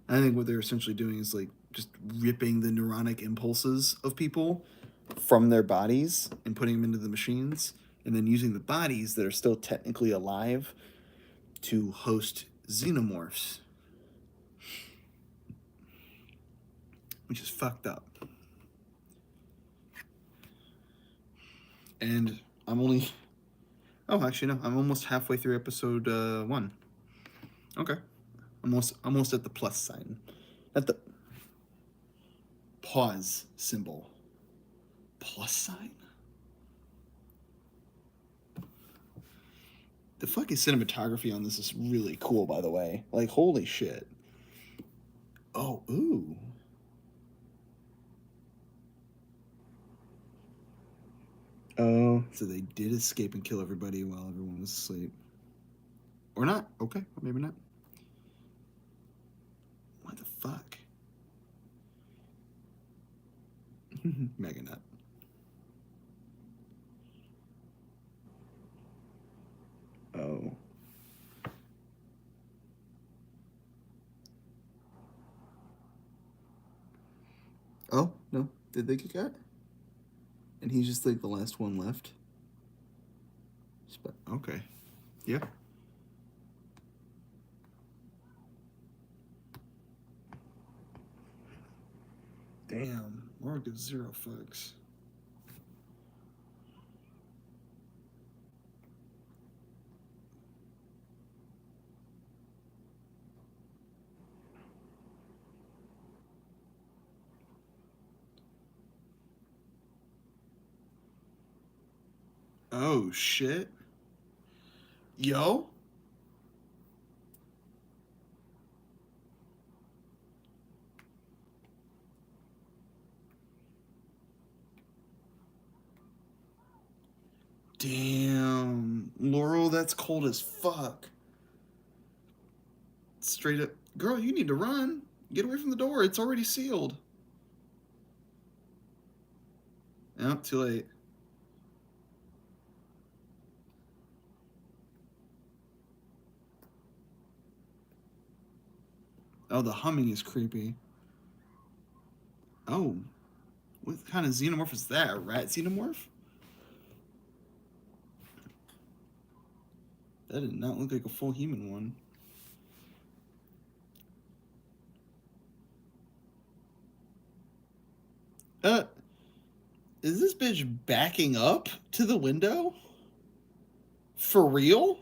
I think what they're essentially doing is like just ripping the neuronic impulses of people from their bodies and putting them into the machines, and then using the bodies that are still technically alive to host xenomorphs, which is fucked up. And I'm only... Oh, actually, no. I'm almost halfway through episode 1. Okay. Almost at the plus sign. At the pause symbol. Plus sign? The fucking cinematography on this is really cool, by the way. Like, holy shit. Oh, ooh. Oh, so they did escape and kill everybody while everyone was asleep. Or not. Okay, or maybe not. What the fuck? Mega nut. Oh. Oh, no. Did they get got? And he's just like the last one left? Okay. Yeah. Damn. Mark gives 0 fucks. Oh, shit. Yo? Damn. Laurel, that's cold as fuck. Straight up. Girl, you need to run. Get away from the door. It's already sealed. Oh, too late. Oh, the humming is creepy. Oh. What kind of xenomorph is that? A rat xenomorph? That did not look like a full human one. Is this bitch backing up to the window? For real?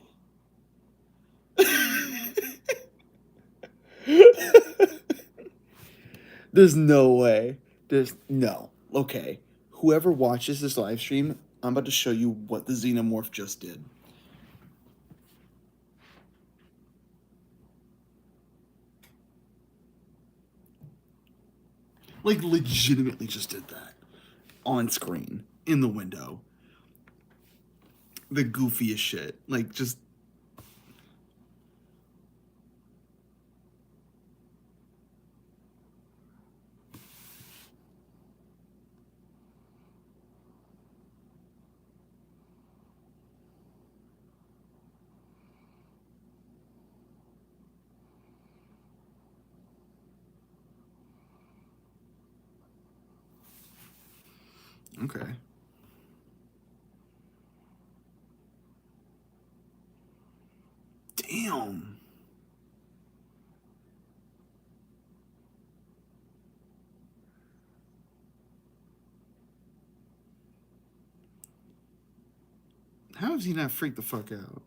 There's no way. There's no. Okay. Whoever watches this live stream, I'm about to show you what the xenomorph just did. Like, legitimately just did that. On screen. In the window. The goofiest shit. Like, just... Okay. Damn. How has he not freaked the fuck out?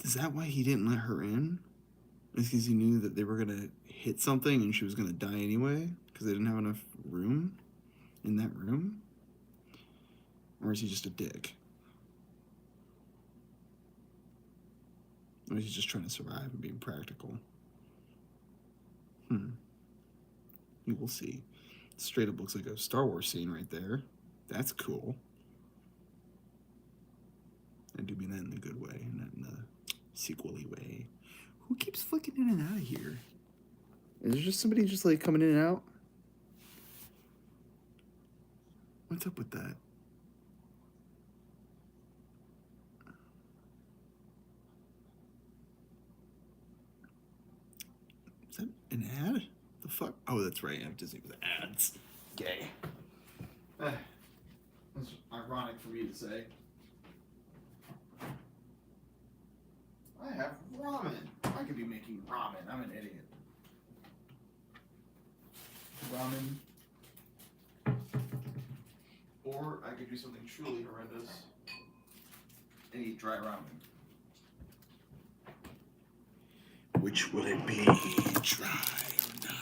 Is that why he didn't let her in? Is because he knew that they were gonna hit something and she was gonna die anyway? Because they didn't have enough room in that room? Or is he just a dick? Or is he just trying to survive and being practical? You will see. Straight up looks like a Star Wars scene right there. That's cool. sequel-y way. Who keeps flicking in and out of here? Is there just somebody just like coming in and out? What's up with that? Is that an ad? The fuck? Oh, that's right. I have Disney with ads. Gay. That's ironic for me to say. I have ramen. I could be making ramen. I'm an idiot. Ramen. Or I could do something truly horrendous and eat dry ramen. Which will it be? Dry or not?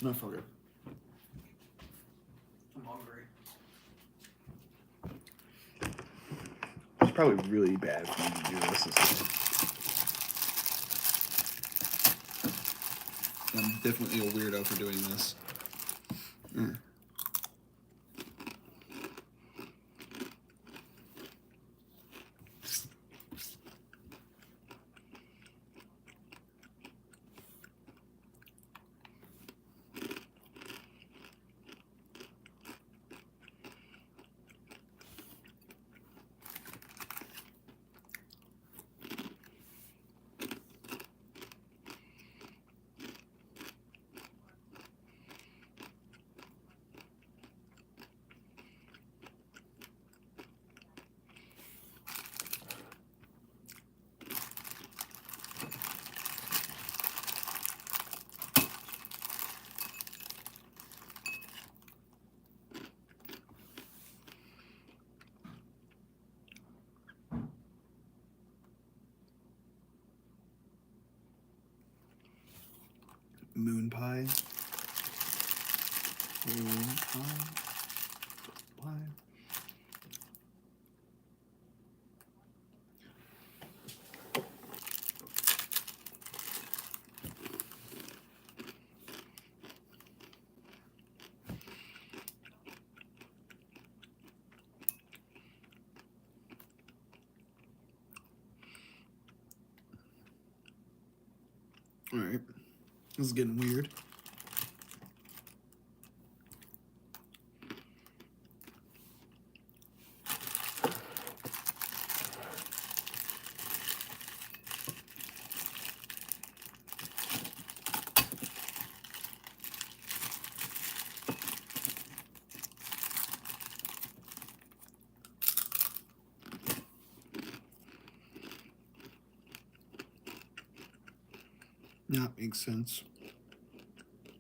No, fuck it. I'm hungry. It's probably really bad for me to do this. I'm definitely a weirdo for doing this. Moon pie. Moon pie. Pie. All right. This is getting weird. Yeah, makes sense.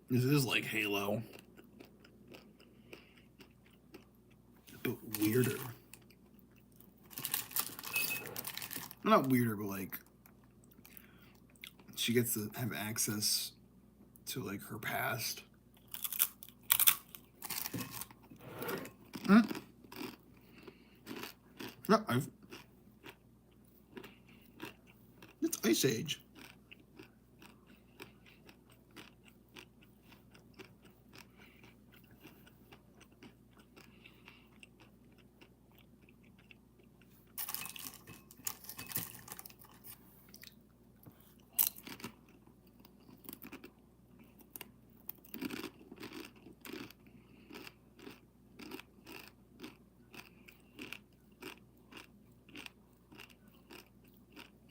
This is like Halo, but weirder. Not weirder, but like she gets to have access to like her past. No, it's Ice Age.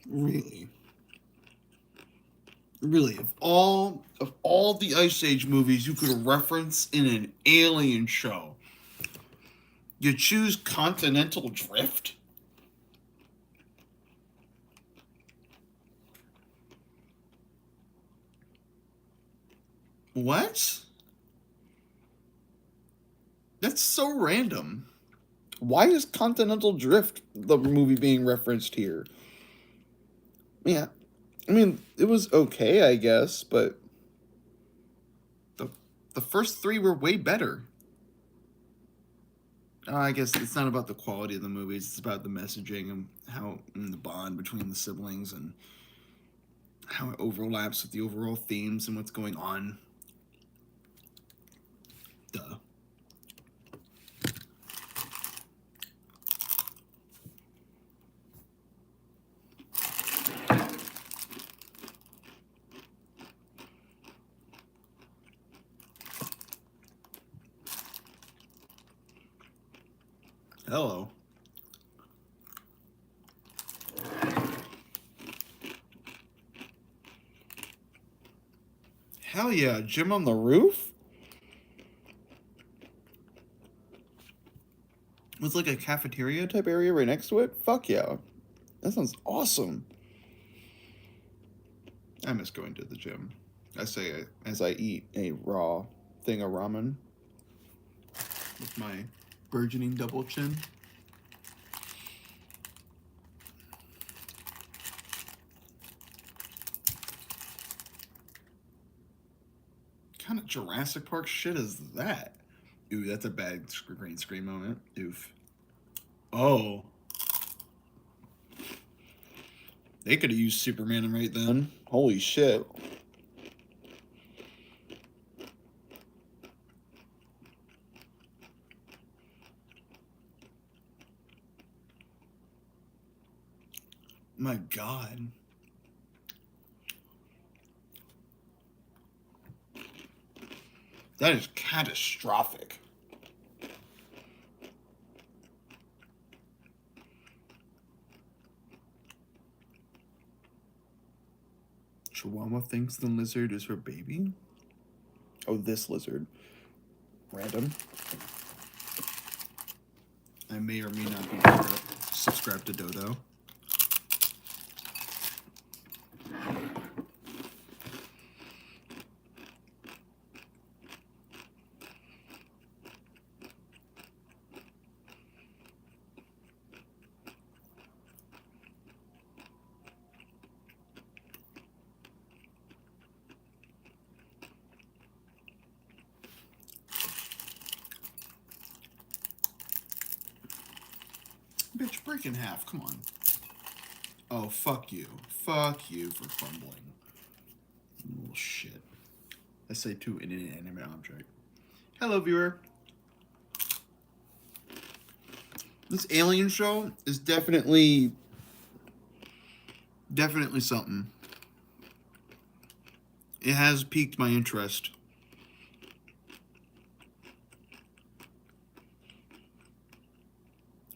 Really? Really, of all the Ice Age movies you could reference in an alien show, you choose Continental Drift? What? That's so random. Why is Continental Drift the movie being referenced here? Yeah, I mean, it was okay, I guess, but the the first three were way better. I guess it's not about the quality of the movies; it's about the messaging and how and the bond between the siblings and how it overlaps with the overall themes and what's going on. Duh. Hello. Hell yeah, gym on the roof? With like a cafeteria type area right next to it? Fuck yeah. That sounds awesome. I miss going to the gym. I say it as I eat a raw thing of ramen with my burgeoning double chin. What kind of Jurassic Park shit is that? Ooh, that's a bad green screen moment. Oof. Oh. They could have used Superman right then. Holy shit. My god. That is catastrophic. Chihuahua thinks the lizard is her baby? Oh, this lizard. Random. I may or may not be subscribed to Dodo. Bitch, break in half. Come on. Oh, fuck you. Fuck you for fumbling. Little shit. I say to an inanimate object. Hello, viewer. This alien show is definitely something. It has piqued my interest.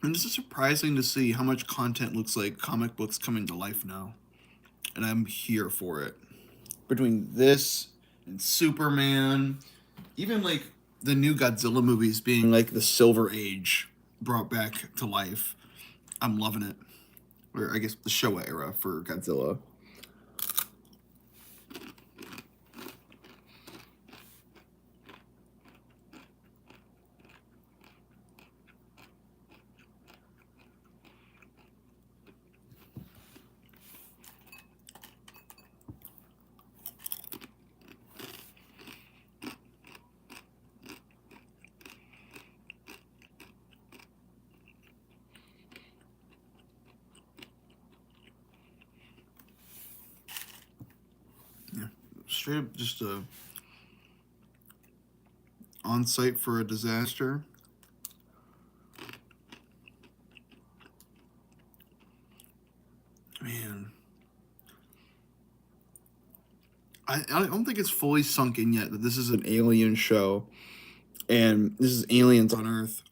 And it's surprising to see how much content looks like comic books coming to life now. And I'm here for it. Between this and Superman, even like the new Godzilla movies being like the Silver Age brought back to life, I'm loving it. Or I guess the Showa era for Godzilla. Straight up just a on site for a disaster. Man. I don't think it's fully sunk in yet that this is an alien show and this is aliens on Earth.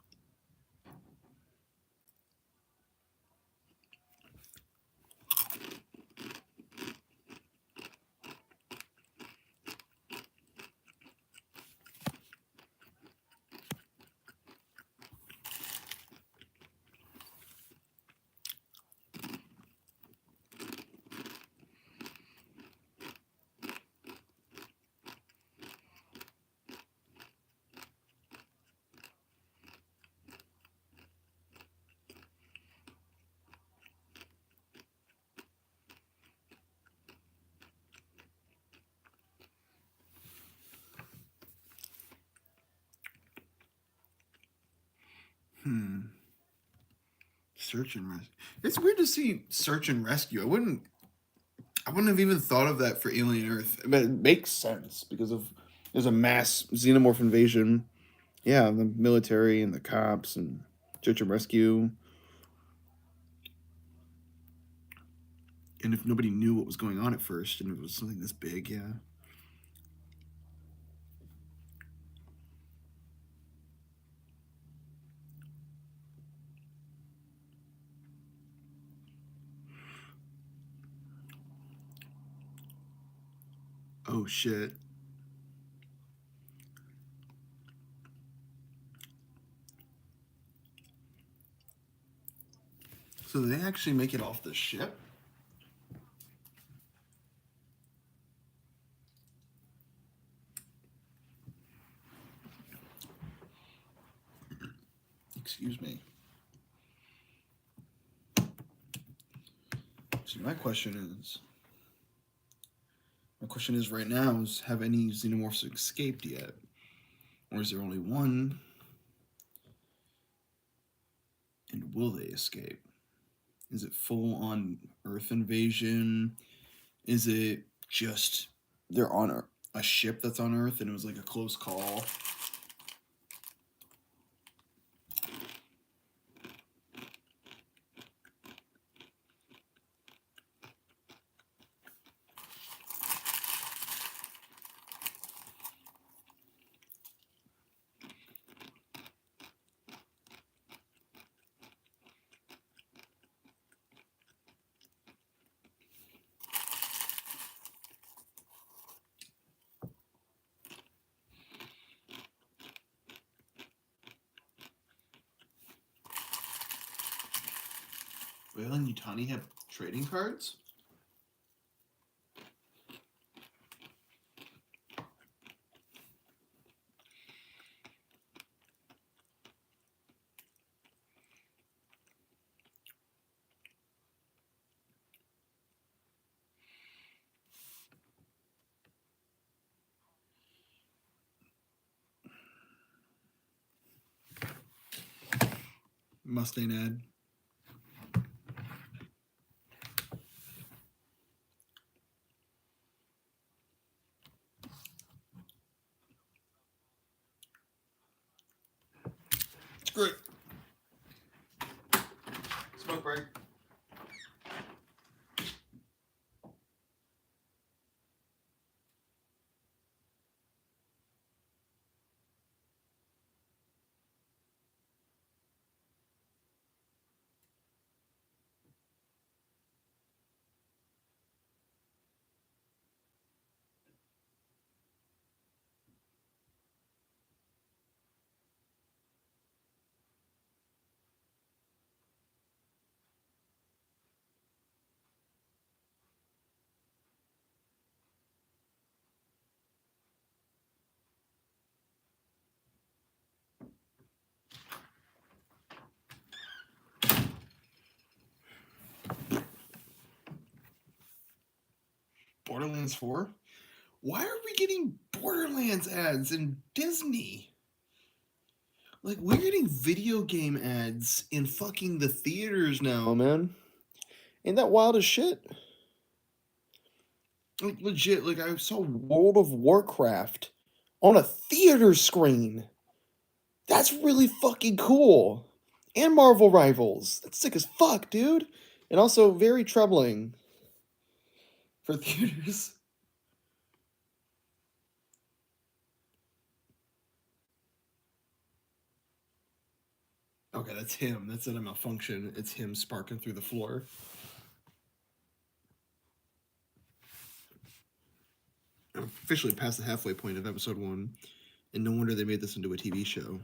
Search and rescue. It's weird to see search and rescue. I wouldn't have even thought of that for Alien Earth, but it makes sense because of there's a mass xenomorph invasion. Yeah, the military and the cops and search and rescue. And if nobody knew what was going on at first, and it was something this big, yeah. Oh shit. So they actually make it off the ship? Excuse me. See, my question is right now is have any xenomorphs escaped yet? Or is there only one? And will they escape? Is it full on Earth invasion? Is it just they're on a ship that's on Earth and it was like a close call? Whale and Yutani have trading cards? Mustang ad. It's great. Smoke break. Borderlands 4? Why are we getting Borderlands ads in Disney? Like, we're getting video game ads in fucking the theaters now, man. Ain't that wild as shit? Like, legit, like, I saw World of Warcraft on a theater screen. That's really fucking cool. And Marvel Rivals. That's sick as fuck, dude. And also very troubling for theaters. Okay, that's him. That's not a malfunction. It's him sparking through the floor. I'm officially past the halfway point of episode 1, and no wonder they made this into a TV show.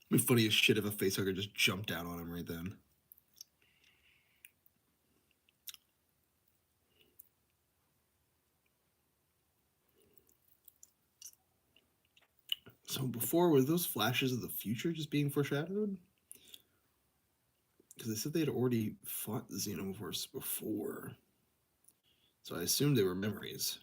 It'd be funny as shit if a facehugger just jumped out on him right then. So before, were those flashes of the future just being foreshadowed? Because they said they had already fought the Xenomorphs before. So I assumed they were memories.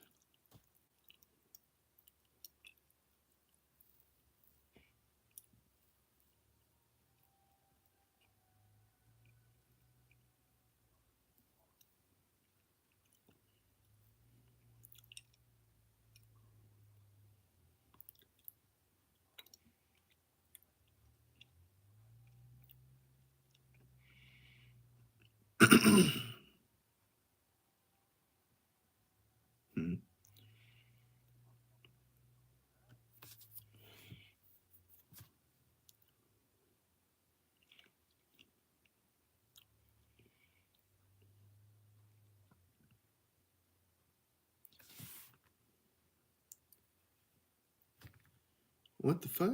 What the fuck?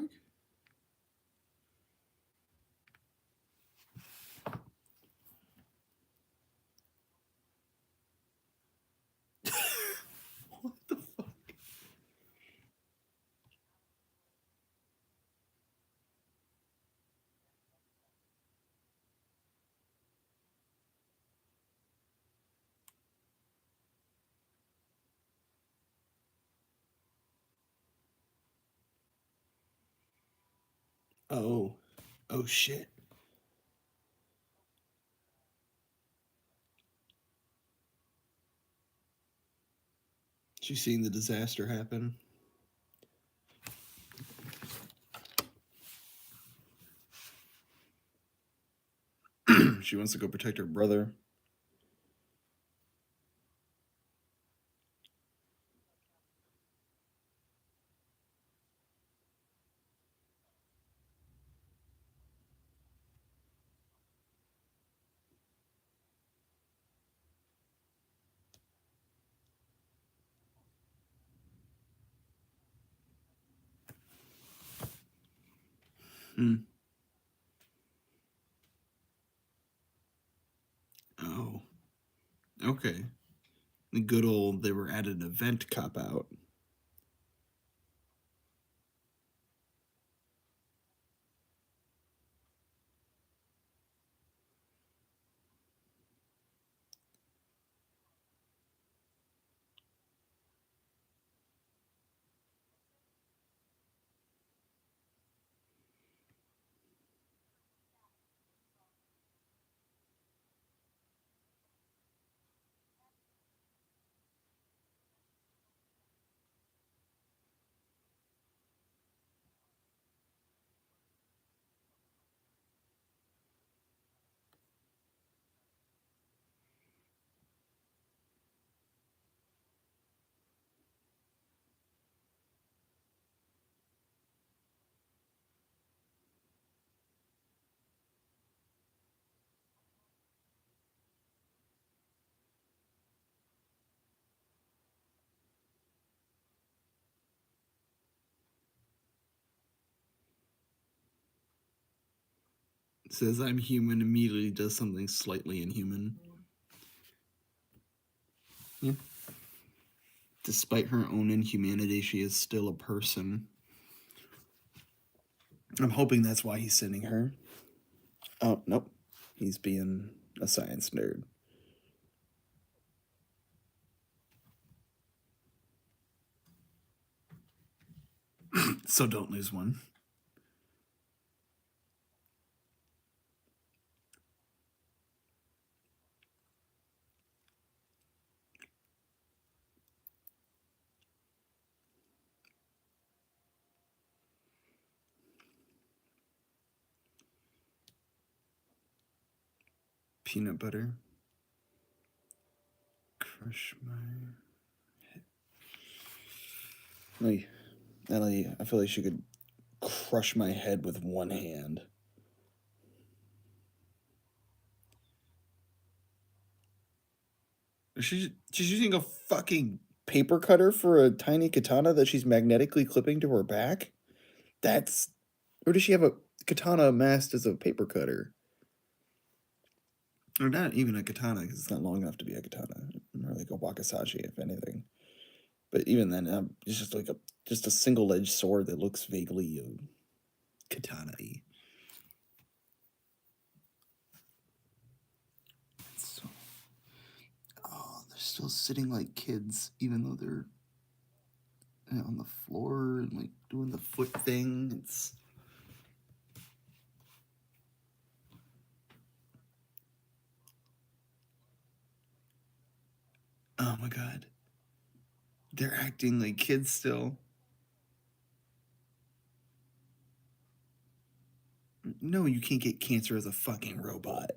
What the fuck? Oh. Oh shit. She's seeing the disaster happen. She wants to go protect her brother. Hmm. Oh. Okay. The good old they were at an event cop out. Says I'm human, immediately does something slightly inhuman. Yeah. Despite her own inhumanity, she is still a person. I'm hoping that's why he's sending her. Oh, nope. He's being a science nerd. So don't lose one. Peanut butter. Crush my head. Ellie, I feel like she could crush my head with one hand. She's using a fucking paper cutter for a tiny katana that she's magnetically clipping to her back? That's. Or does she have a katana masked as a paper cutter? Or not even a katana, because it's not long enough to be a katana. More like a wakizashi, if anything. But even then, it's just like a single edged sword that looks vaguely katana-y. So, oh, they're still sitting like kids, even though they're on the floor and like doing the foot thing. It's. Oh my god. They're acting like kids still. No, you can't get cancer as a fucking robot.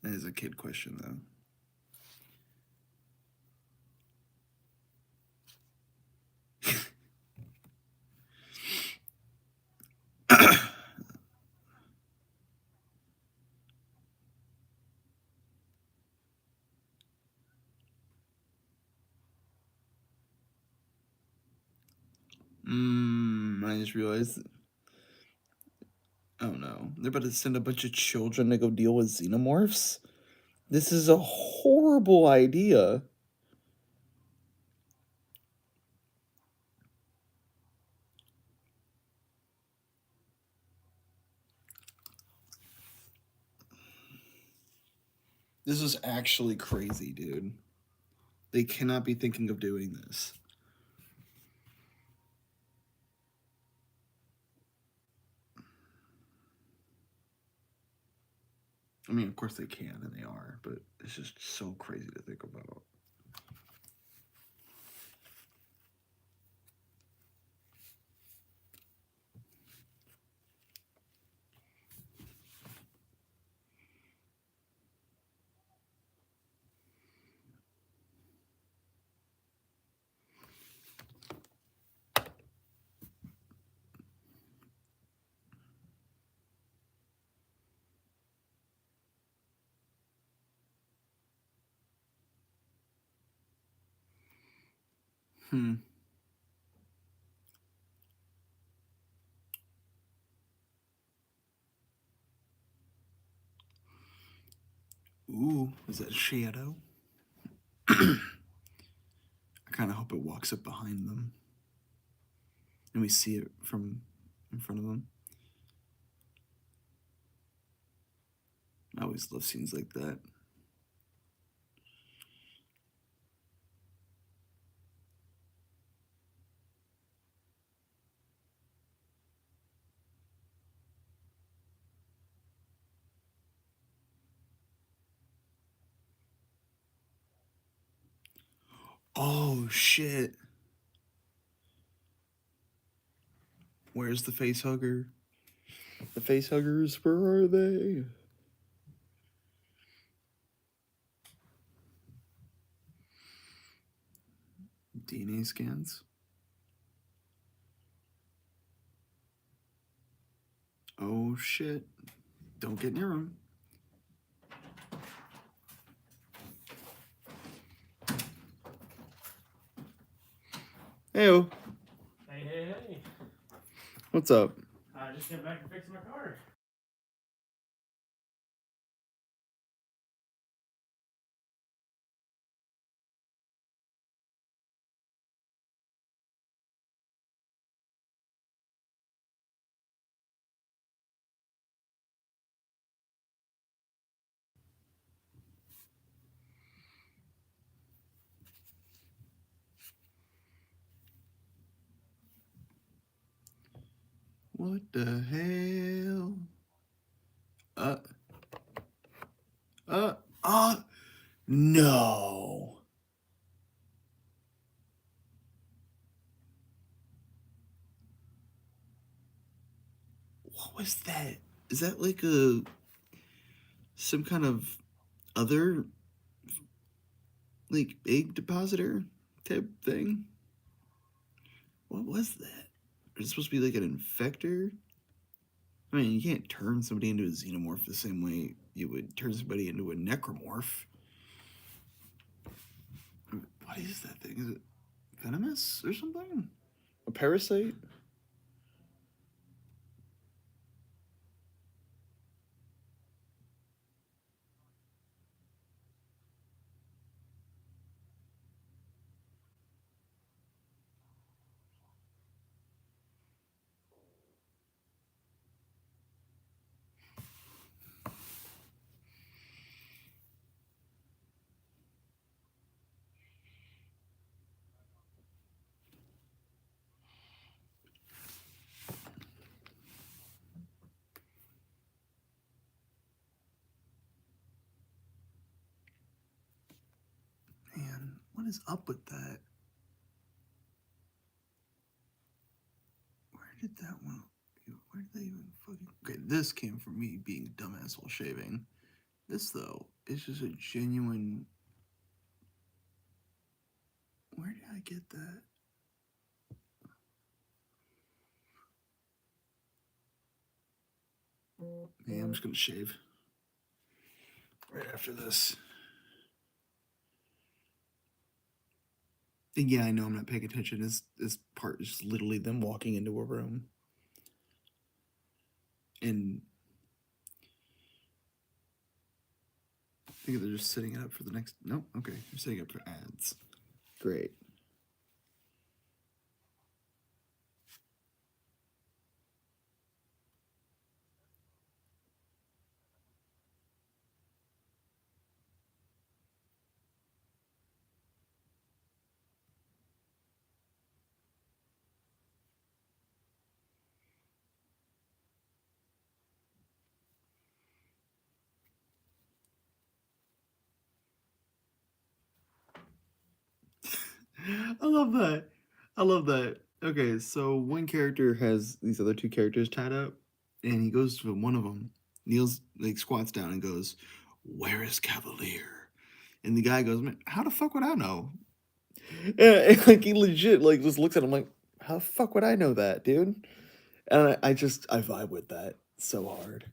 That is a kid question, though. I just realized. Oh no, they're about to send a bunch of children to go deal with xenomorphs? This is a horrible idea. This is actually crazy, dude. They cannot be thinking of doing this. I mean, of course they can, and they are, but it's just so crazy to think about. Hmm. Ooh, is that shadow? I kind of hope it walks up behind them. And we see it from in front of them. I always love scenes like that. Oh, shit. Where's the face hugger? The face huggers, where are they? DNA scans. Oh, shit. Don't get near them. Heyo. Hey. What's up? I just came back and fixed my car. What the hell? No. What was that? Is that like some kind of other like egg depositor type thing? What was that? Is it supposed to be like an infector? I mean, you can't turn somebody into a xenomorph the same way you would turn somebody into a necromorph. What is that thing? Is it venomous or something? A parasite? Man, what is up with that? Where did that one? Where did they even fucking? Okay, this came from me being a dumbass while shaving. This though is just a genuine. Where did I get that? Yeah, I'm just gonna shave right after this. Yeah, I know I'm not paying attention. This part is just literally them walking into a room. And I think they're just setting it up for the next. No, okay, they're setting up for ads. Great. I love that. I love that. Okay, so one character has these other two characters tied up, and he goes to one of them, kneels, like squats down, and goes, "Where is Cavalier?" And the guy goes, "Man, how the fuck would I know?" And like he legit like just looks at him like, "How the fuck would I know that, dude?" And I vibe with that so hard.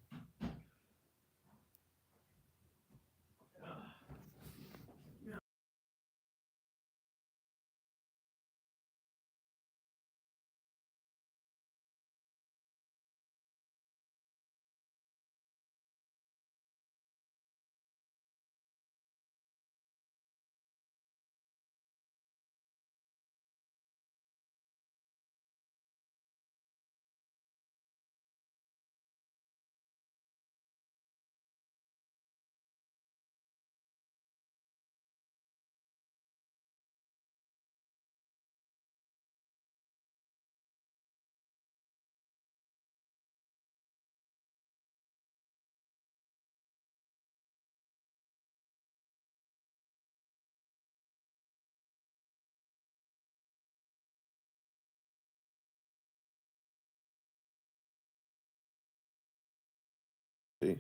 I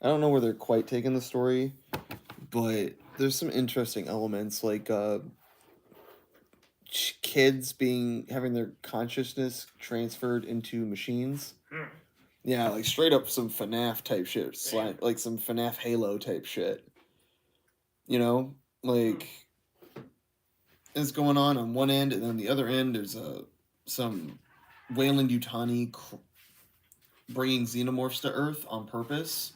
don't know where they're quite taking the story, but there's some interesting elements like kids being having their consciousness transferred into machines. Yeah, like straight up some FNAF type shit, like some FNAF Halo type shit. You know, like is going on one end, and then the other end there's some Wayland Yutani bringing xenomorphs to Earth on purpose.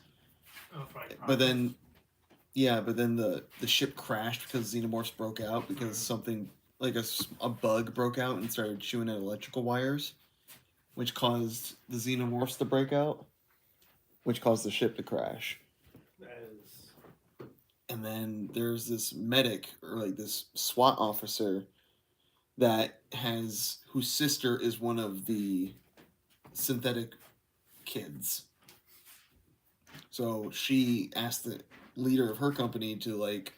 Oh, But then, yeah, but then the ship crashed because xenomorphs broke out because something like a bug broke out and started chewing at electrical wires, which caused the xenomorphs to break out, which caused the ship to crash. That is... And then there's this medic or like this SWAT officer that has whose sister is one of the synthetic kids. So she asked the leader of her company to like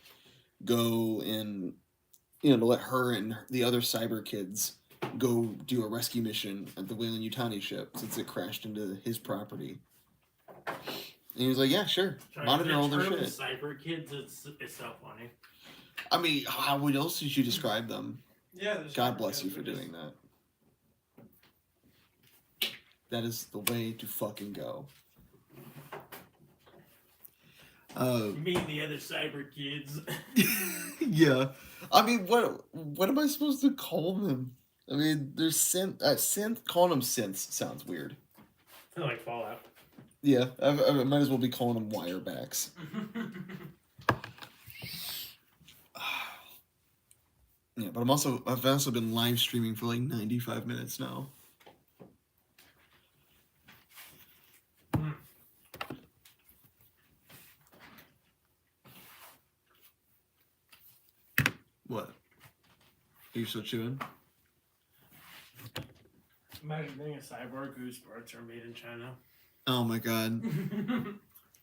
go and to let her and the other cyber kids go do a rescue mission at the Wayland Yutani ship since it crashed into his property. And he was like, "Yeah, sure, monitor all their shit." Cyber kids, it's so funny. I mean, how else did you describe them? Yeah, God bless you for doing that. That is the way to fucking go. Me and the other cyber kids. Yeah, I mean, what am I supposed to call them? I mean, there's synth. Calling them synths sounds weird. I like Fallout. Yeah, I might as well be calling them wirebacks. Yeah, but I've also been live streaming for like 95 minutes now. What? Are you still chewing? Imagine being a cyborg whose parts are made in China. Oh my god.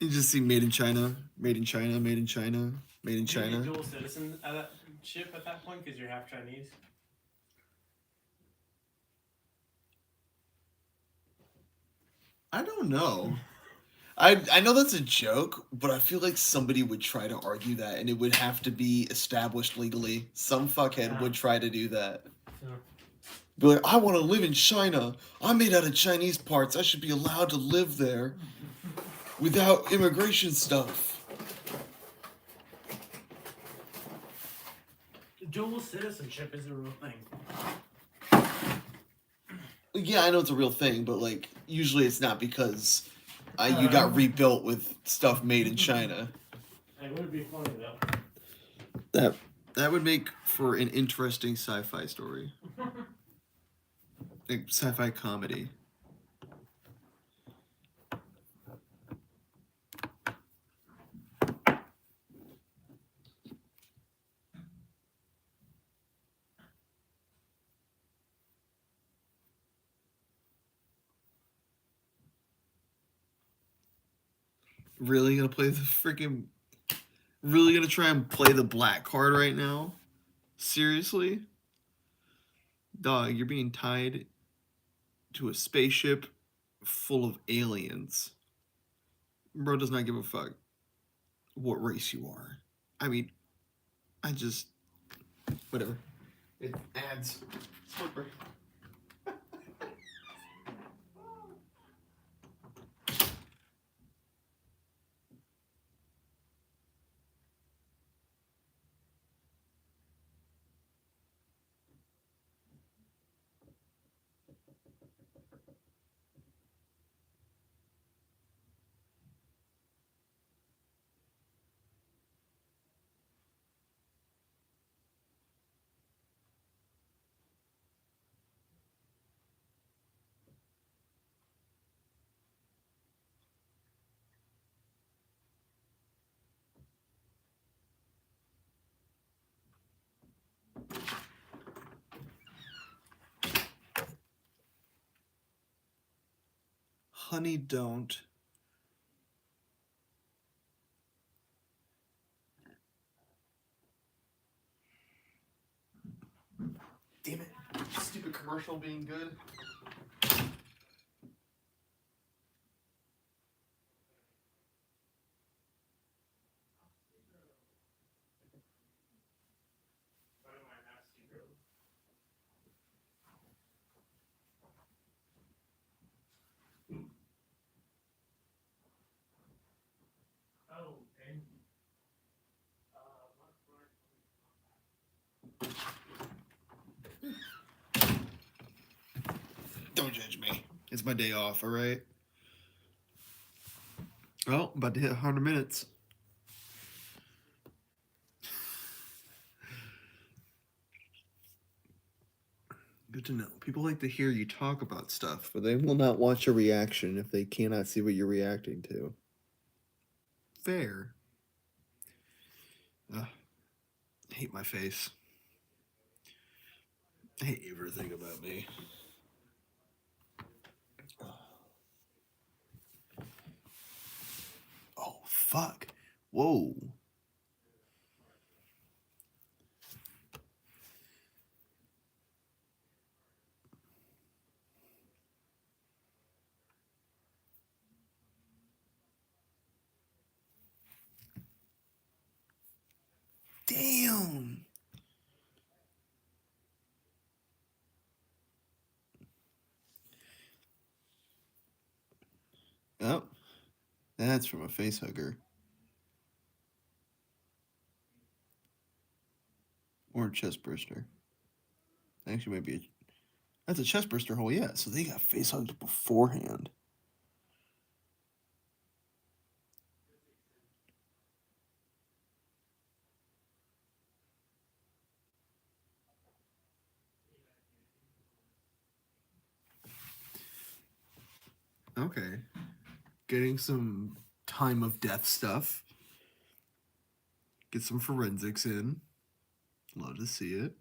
You just see made in China, made in China, made in China, made in China. Are you a dual citizen at that ship at that point because you're half Chinese? I don't know. I know that's a joke, but I feel like somebody would try to argue that, and it would have to be established legally. Some fuckhead would try to do that. Yeah. Be like, I want to live in China. I'm made out of Chinese parts. I should be allowed to live there without immigration stuff. Dual citizenship is a real thing. Yeah, I know it's a real thing, but like usually it's not because you got rebuilt with stuff made in China. It would be funny though. That would make for an interesting sci-fi story. Like sci-fi comedy. Really gonna play the freaking... Really gonna try and play the black card right now? Seriously? Dog, you're being tied to a spaceship full of aliens. Bro does not give a fuck what race you are. I mean, I just... Whatever. It adds... Slipper. Honey, don't. Damn it. Stupid commercial being good. Oh, and Don't judge me. It's my day off, alright? Oh, about to hit 100 minutes. Good to know. People like to hear you talk about stuff, but they will not watch your reaction if they cannot see what you're reacting to. Fair. I hate my face. I hate everything about me. Oh, fuck. Whoa. Damn. Oh, that's from a face hugger. Or a chest burster. Actually, might be a... That's a chest burster hole, yeah. So they got face hugged beforehand. Okay. Getting some time of death stuff. Get some forensics in. Love to see it.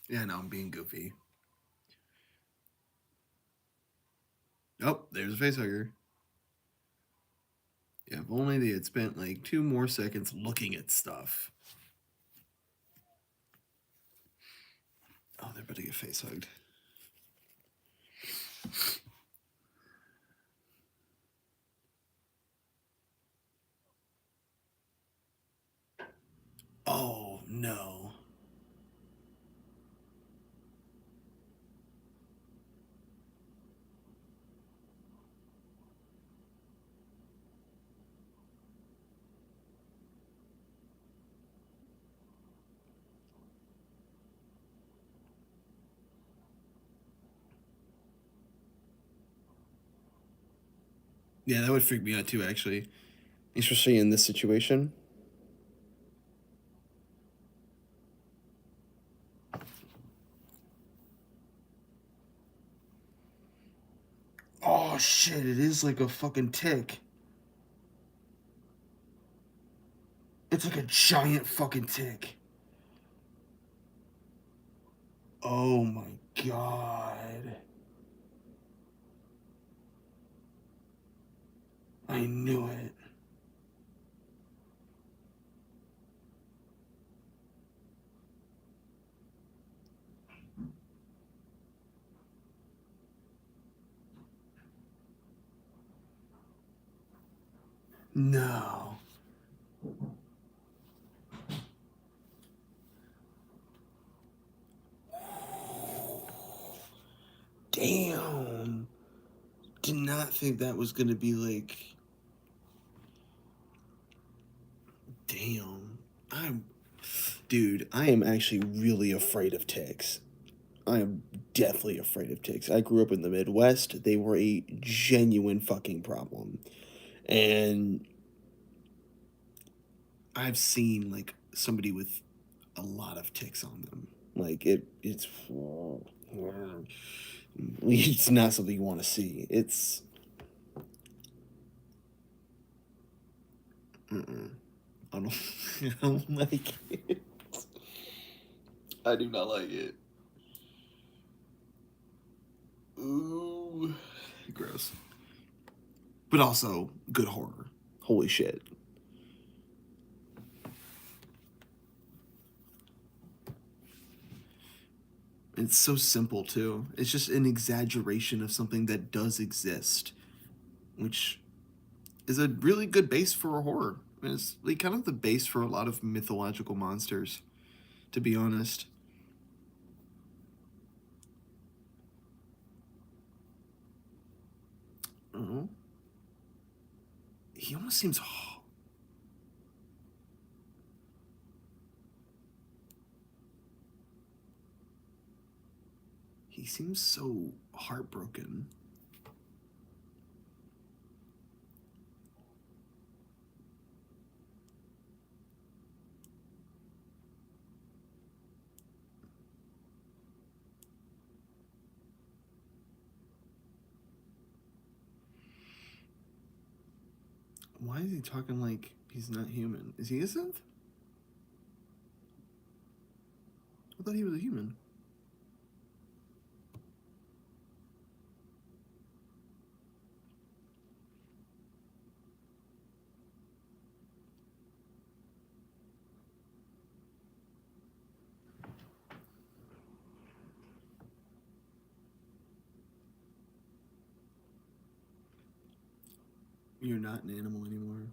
Yeah, no, I'm being goofy. Oh, there's a facehugger. Yeah, if only they had spent like 2 more seconds looking at stuff. Oh, they're about to get face hugged. Oh, no. Yeah, that would freak me out too, actually. Especially in this situation. Oh shit, it is like a fucking tick. It's like a giant fucking tick. Oh my god. I knew it. No. Damn. Did not think that was gonna be like. Damn. Dude, I am actually really afraid of ticks. I am definitely afraid of ticks. I grew up in the Midwest. They were a genuine fucking problem. And I've seen like somebody with a lot of ticks on them. Like it's it's not something you want to see. It's I don't I don't like it. I do not like it. Ooh, gross. But also good horror. Holy shit. It's so simple too. It's just an exaggeration of something that does exist, which is a really good base for a horror. It's like kind of the base for a lot of mythological monsters, to be honest. Oh, he almost seems. He seems so heartbroken. Why is he talking like he's not human? Is he a synth? I thought he was a human. You're not an animal anymore.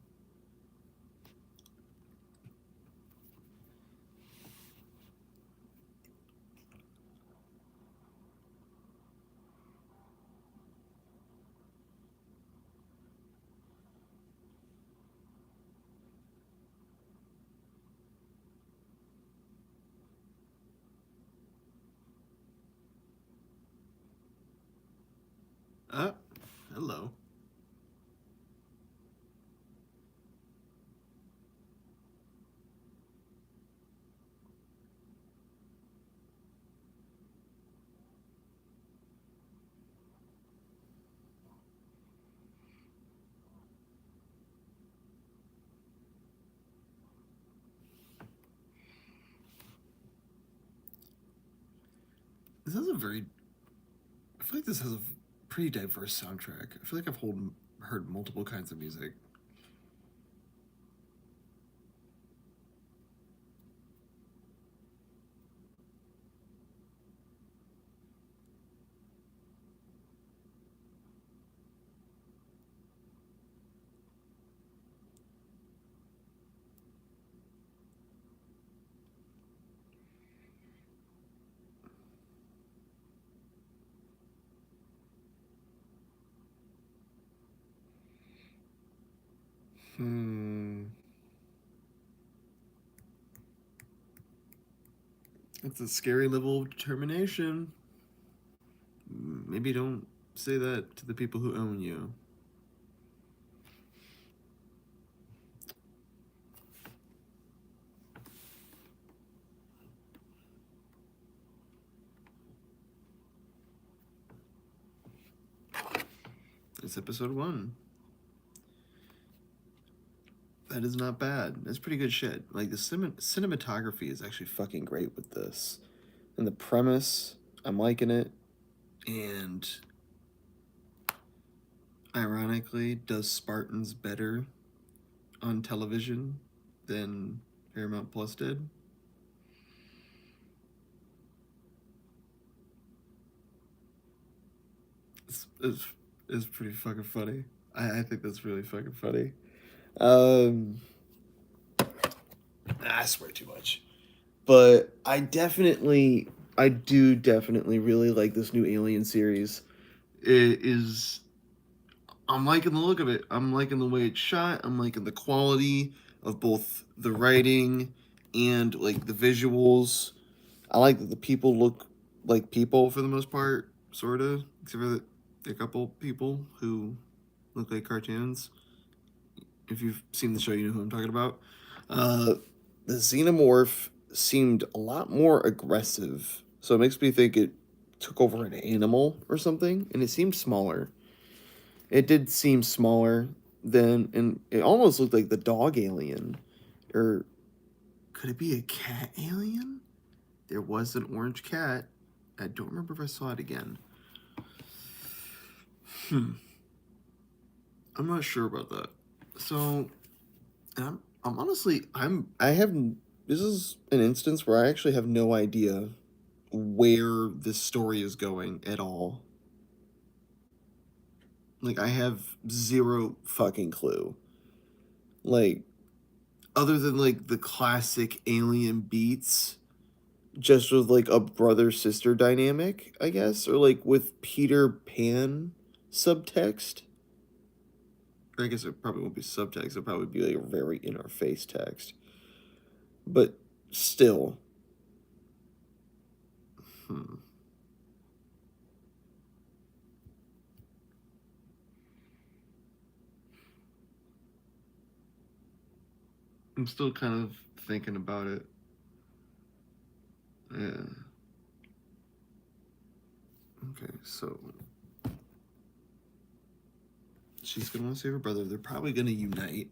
Hello. This has a very. I feel like this has a pretty diverse soundtrack. I feel like I've heard multiple kinds of music. That's a scary level of determination. Maybe don't say that to the people who own you. It's episode 1. That is not bad. That's pretty good shit. Like, the cinematography is actually fucking great with this. And the premise, I'm liking it. And ironically, does Spartans better on television than Paramount Plus did? It's pretty fucking funny. I think that's really fucking funny. I swear too much. But I do definitely really like this new Alien series. It is. I'm liking the look of it. I'm liking the way it's shot. I'm liking the quality of both the writing and like the visuals. I like that the people look like people for the most part, sort of, except for a couple people who look like cartoons. If you've seen the show, you know who I'm talking about. The xenomorph seemed a lot more aggressive, so it makes me think it took over an animal or something, and it seemed smaller. It did seem smaller than, and it almost looked like the dog alien, or could it be a cat alien? There was an orange cat. I don't remember if I saw it again. I'm not sure about that. So, I'm honestly, this is an instance where I actually have no idea where this story is going at all. Like, I have zero fucking clue. Like, other than like the classic Alien beats, just with like a brother sister dynamic, I guess, or like with Peter Pan subtext. Or I guess it probably won't be subtext, it'll probably be like a very in our face text. But still. I'm still kind of thinking about it. Yeah. Okay, so she's gonna want to save her brother. They're probably gonna unite.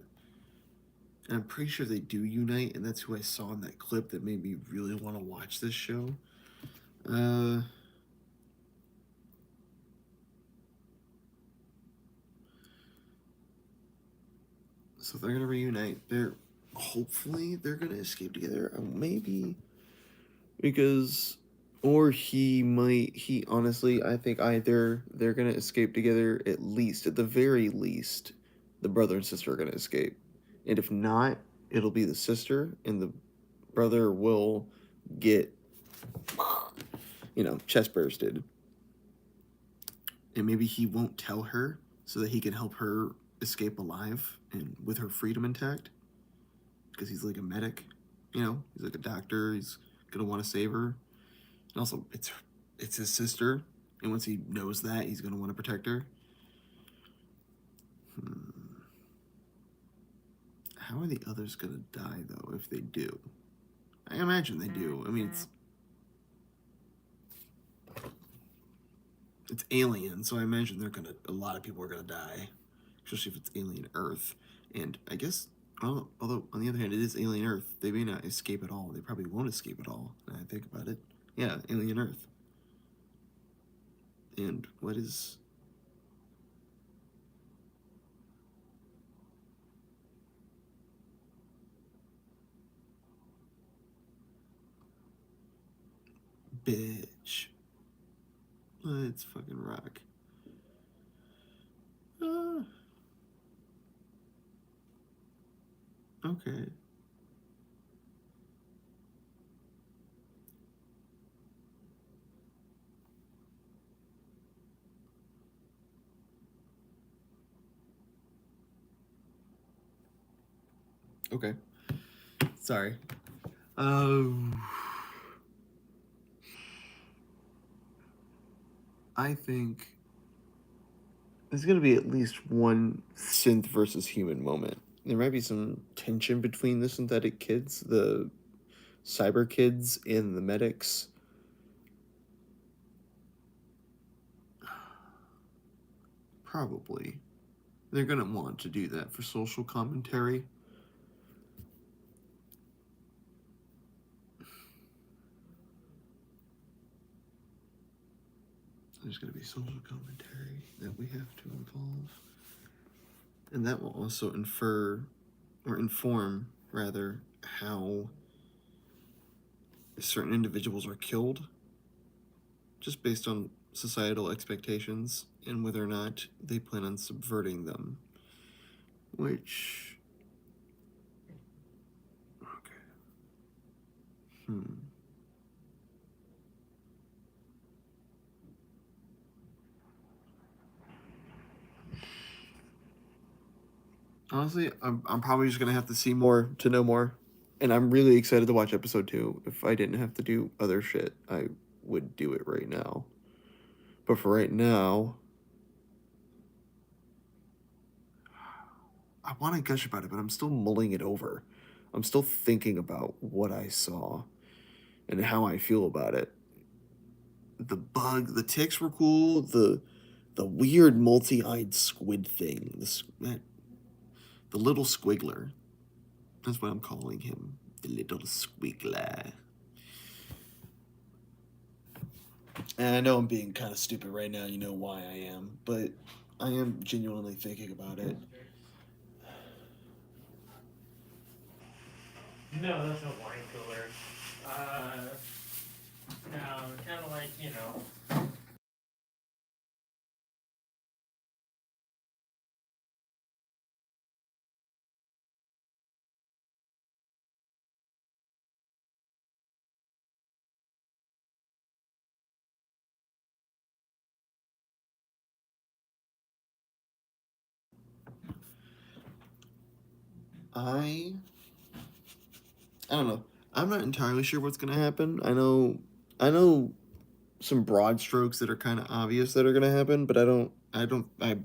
And I'm pretty sure they do unite, and that's who I saw in that clip that made me really want to watch this show. So they're gonna reunite. Hopefully they're gonna escape together. Maybe because, or he honestly, I think either they're gonna escape together, at least at the very least, the brother and sister are gonna escape, and if not, it'll be the sister, and the brother will get, chest bursted, and maybe he won't tell her so that he can help her escape alive and with her freedom intact, because he's like a medic, he's like a doctor. He's gonna want to save her, and also it's his sister, and once he knows that, he's gonna want to protect her. How are the others gonna die though if they do? I imagine they do. I mean, it's Alien, so I imagine a lot of people are gonna die, especially if it's Alien Earth. And I guess, although on the other hand, it is Alien Earth, they may not escape at all. They probably won't escape at all. When I think about it, yeah, Alien Earth. And what is? Bitch. Let's fucking rock. Okay. Okay. Sorry. I think there's gonna be at least one synth versus human moment. There might be some tension between the synthetic kids, the cyber kids, and the medics. Probably. They're gonna want to do that for social commentary. There's gonna be social commentary that we have to involve. And that will also inform, rather, how certain individuals are killed, just based on societal expectations and whether or not they plan on subverting them. Which... okay. Honestly, I'm probably just gonna have to see more to know more. And I'm really excited to watch episode 2. If I didn't have to do other shit, I would do it right now. But for right now, I want to gush about it, but I'm still mulling it over. I'm still thinking about what I saw and how I feel about it. The ticks were cool. The weird multi-eyed squid thing. The little squiggler. That's what I'm calling him. The little squiggler. And I know I'm being kind of stupid right now. You know why I am. But I am genuinely thinking about it. No, that's no wine cooler. No, kind of like, you know. I don't know. I'm not entirely sure what's gonna happen. I know some broad strokes that are kind of obvious that are gonna happen, but I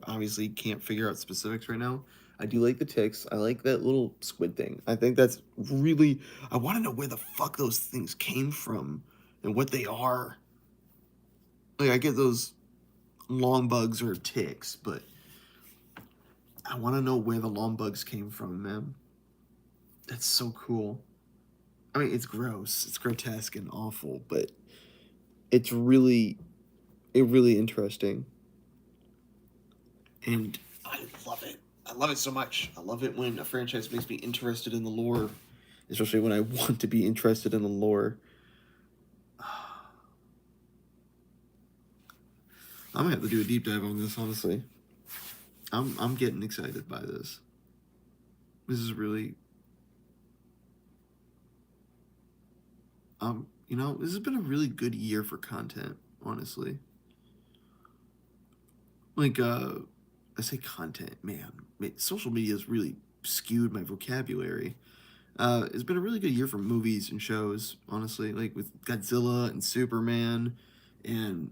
obviously can't figure out specifics right now. I do like the ticks. I like that little squid thing. I think that's really. I want to know where the fuck those things came from and what they are. Like I get those long bugs or ticks, but I want to know where the long bugs came from, man. That's so cool. I mean, it's gross, it's grotesque and awful, but it's really interesting. And I love it. I love it so much. I love it when a franchise makes me interested in the lore, especially when I want to be interested in the lore. I'm gonna have to do a deep dive on this, honestly. I'm getting excited by this. This is really this has been a really good year for content, honestly. Like I say content, man. Social media has really skewed my vocabulary. It's been a really good year for movies and shows, honestly. Like with Godzilla and Superman, and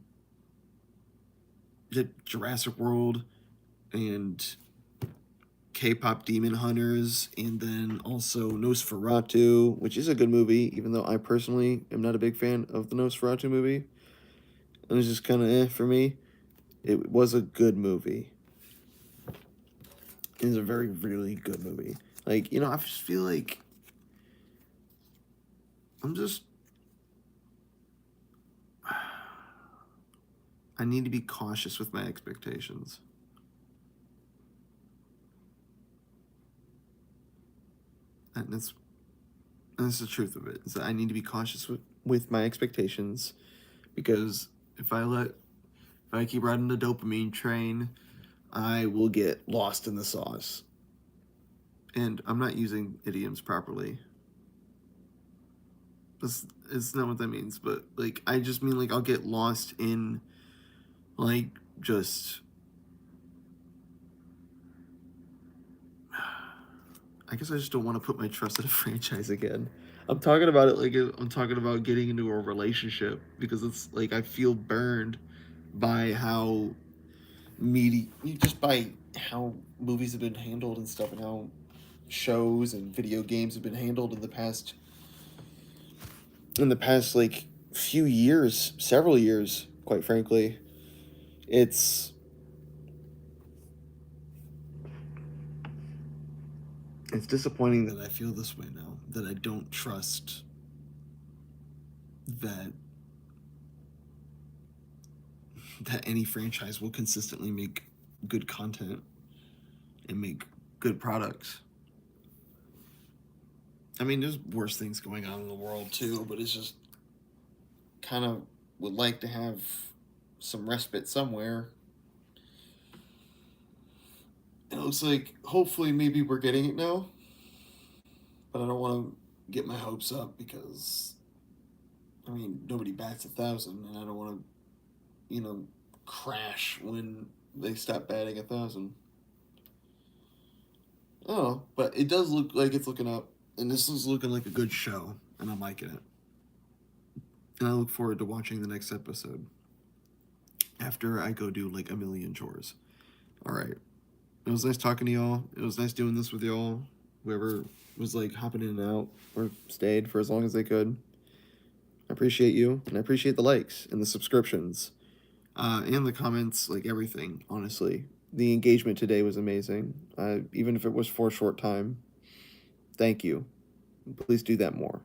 Jurassic World, and K-pop Demon Hunters, and then also Nosferatu, which is a good movie, even though I personally am not a big fan of the Nosferatu movie. It was just kind of for me. It was a good movie. It is a very, really good movie. Like, I just feel like I'm just... I need to be cautious with my expectations. And that's the truth of it. Is that I need to be cautious with my expectations, because if I keep riding the dopamine train, I will get lost in the sauce. And I'm not using idioms properly. It's not what that means, but like I just mean like I'll get lost in like just... I guess I just don't want to put my trust in a franchise again. I'm talking about it like I'm talking about getting into a relationship, because it's like I feel burned by how just by how movies have been handled and stuff, and how shows and video games have been handled in the past like few years, several years, quite frankly. It's It's disappointing that I feel this way now, that I don't trust that any franchise will consistently make good content and make good products. I mean, there's worse things going on in the world too, but it's just kind of would like to have some respite somewhere. It looks like hopefully maybe we're getting it now, but I don't want to get my hopes up because I mean nobody bats 1,000, and I don't want to crash when they stop batting 1,000. Oh, but it does look like it's looking up, and this is looking like a good show, and I'm liking it. And I look forward to watching the next episode after I go do like a million chores. All right. It was nice talking to y'all. It was nice doing this with y'all. Whoever was like hopping in and out or stayed for as long as they could. I appreciate you, and I appreciate the likes and the subscriptions, and the comments, like everything, honestly. The engagement today was amazing, even if it was for a short time. Thank you. Please do that more.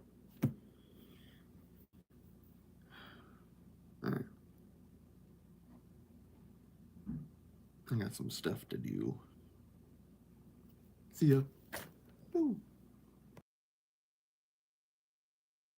All right. I got some stuff to do. See ya.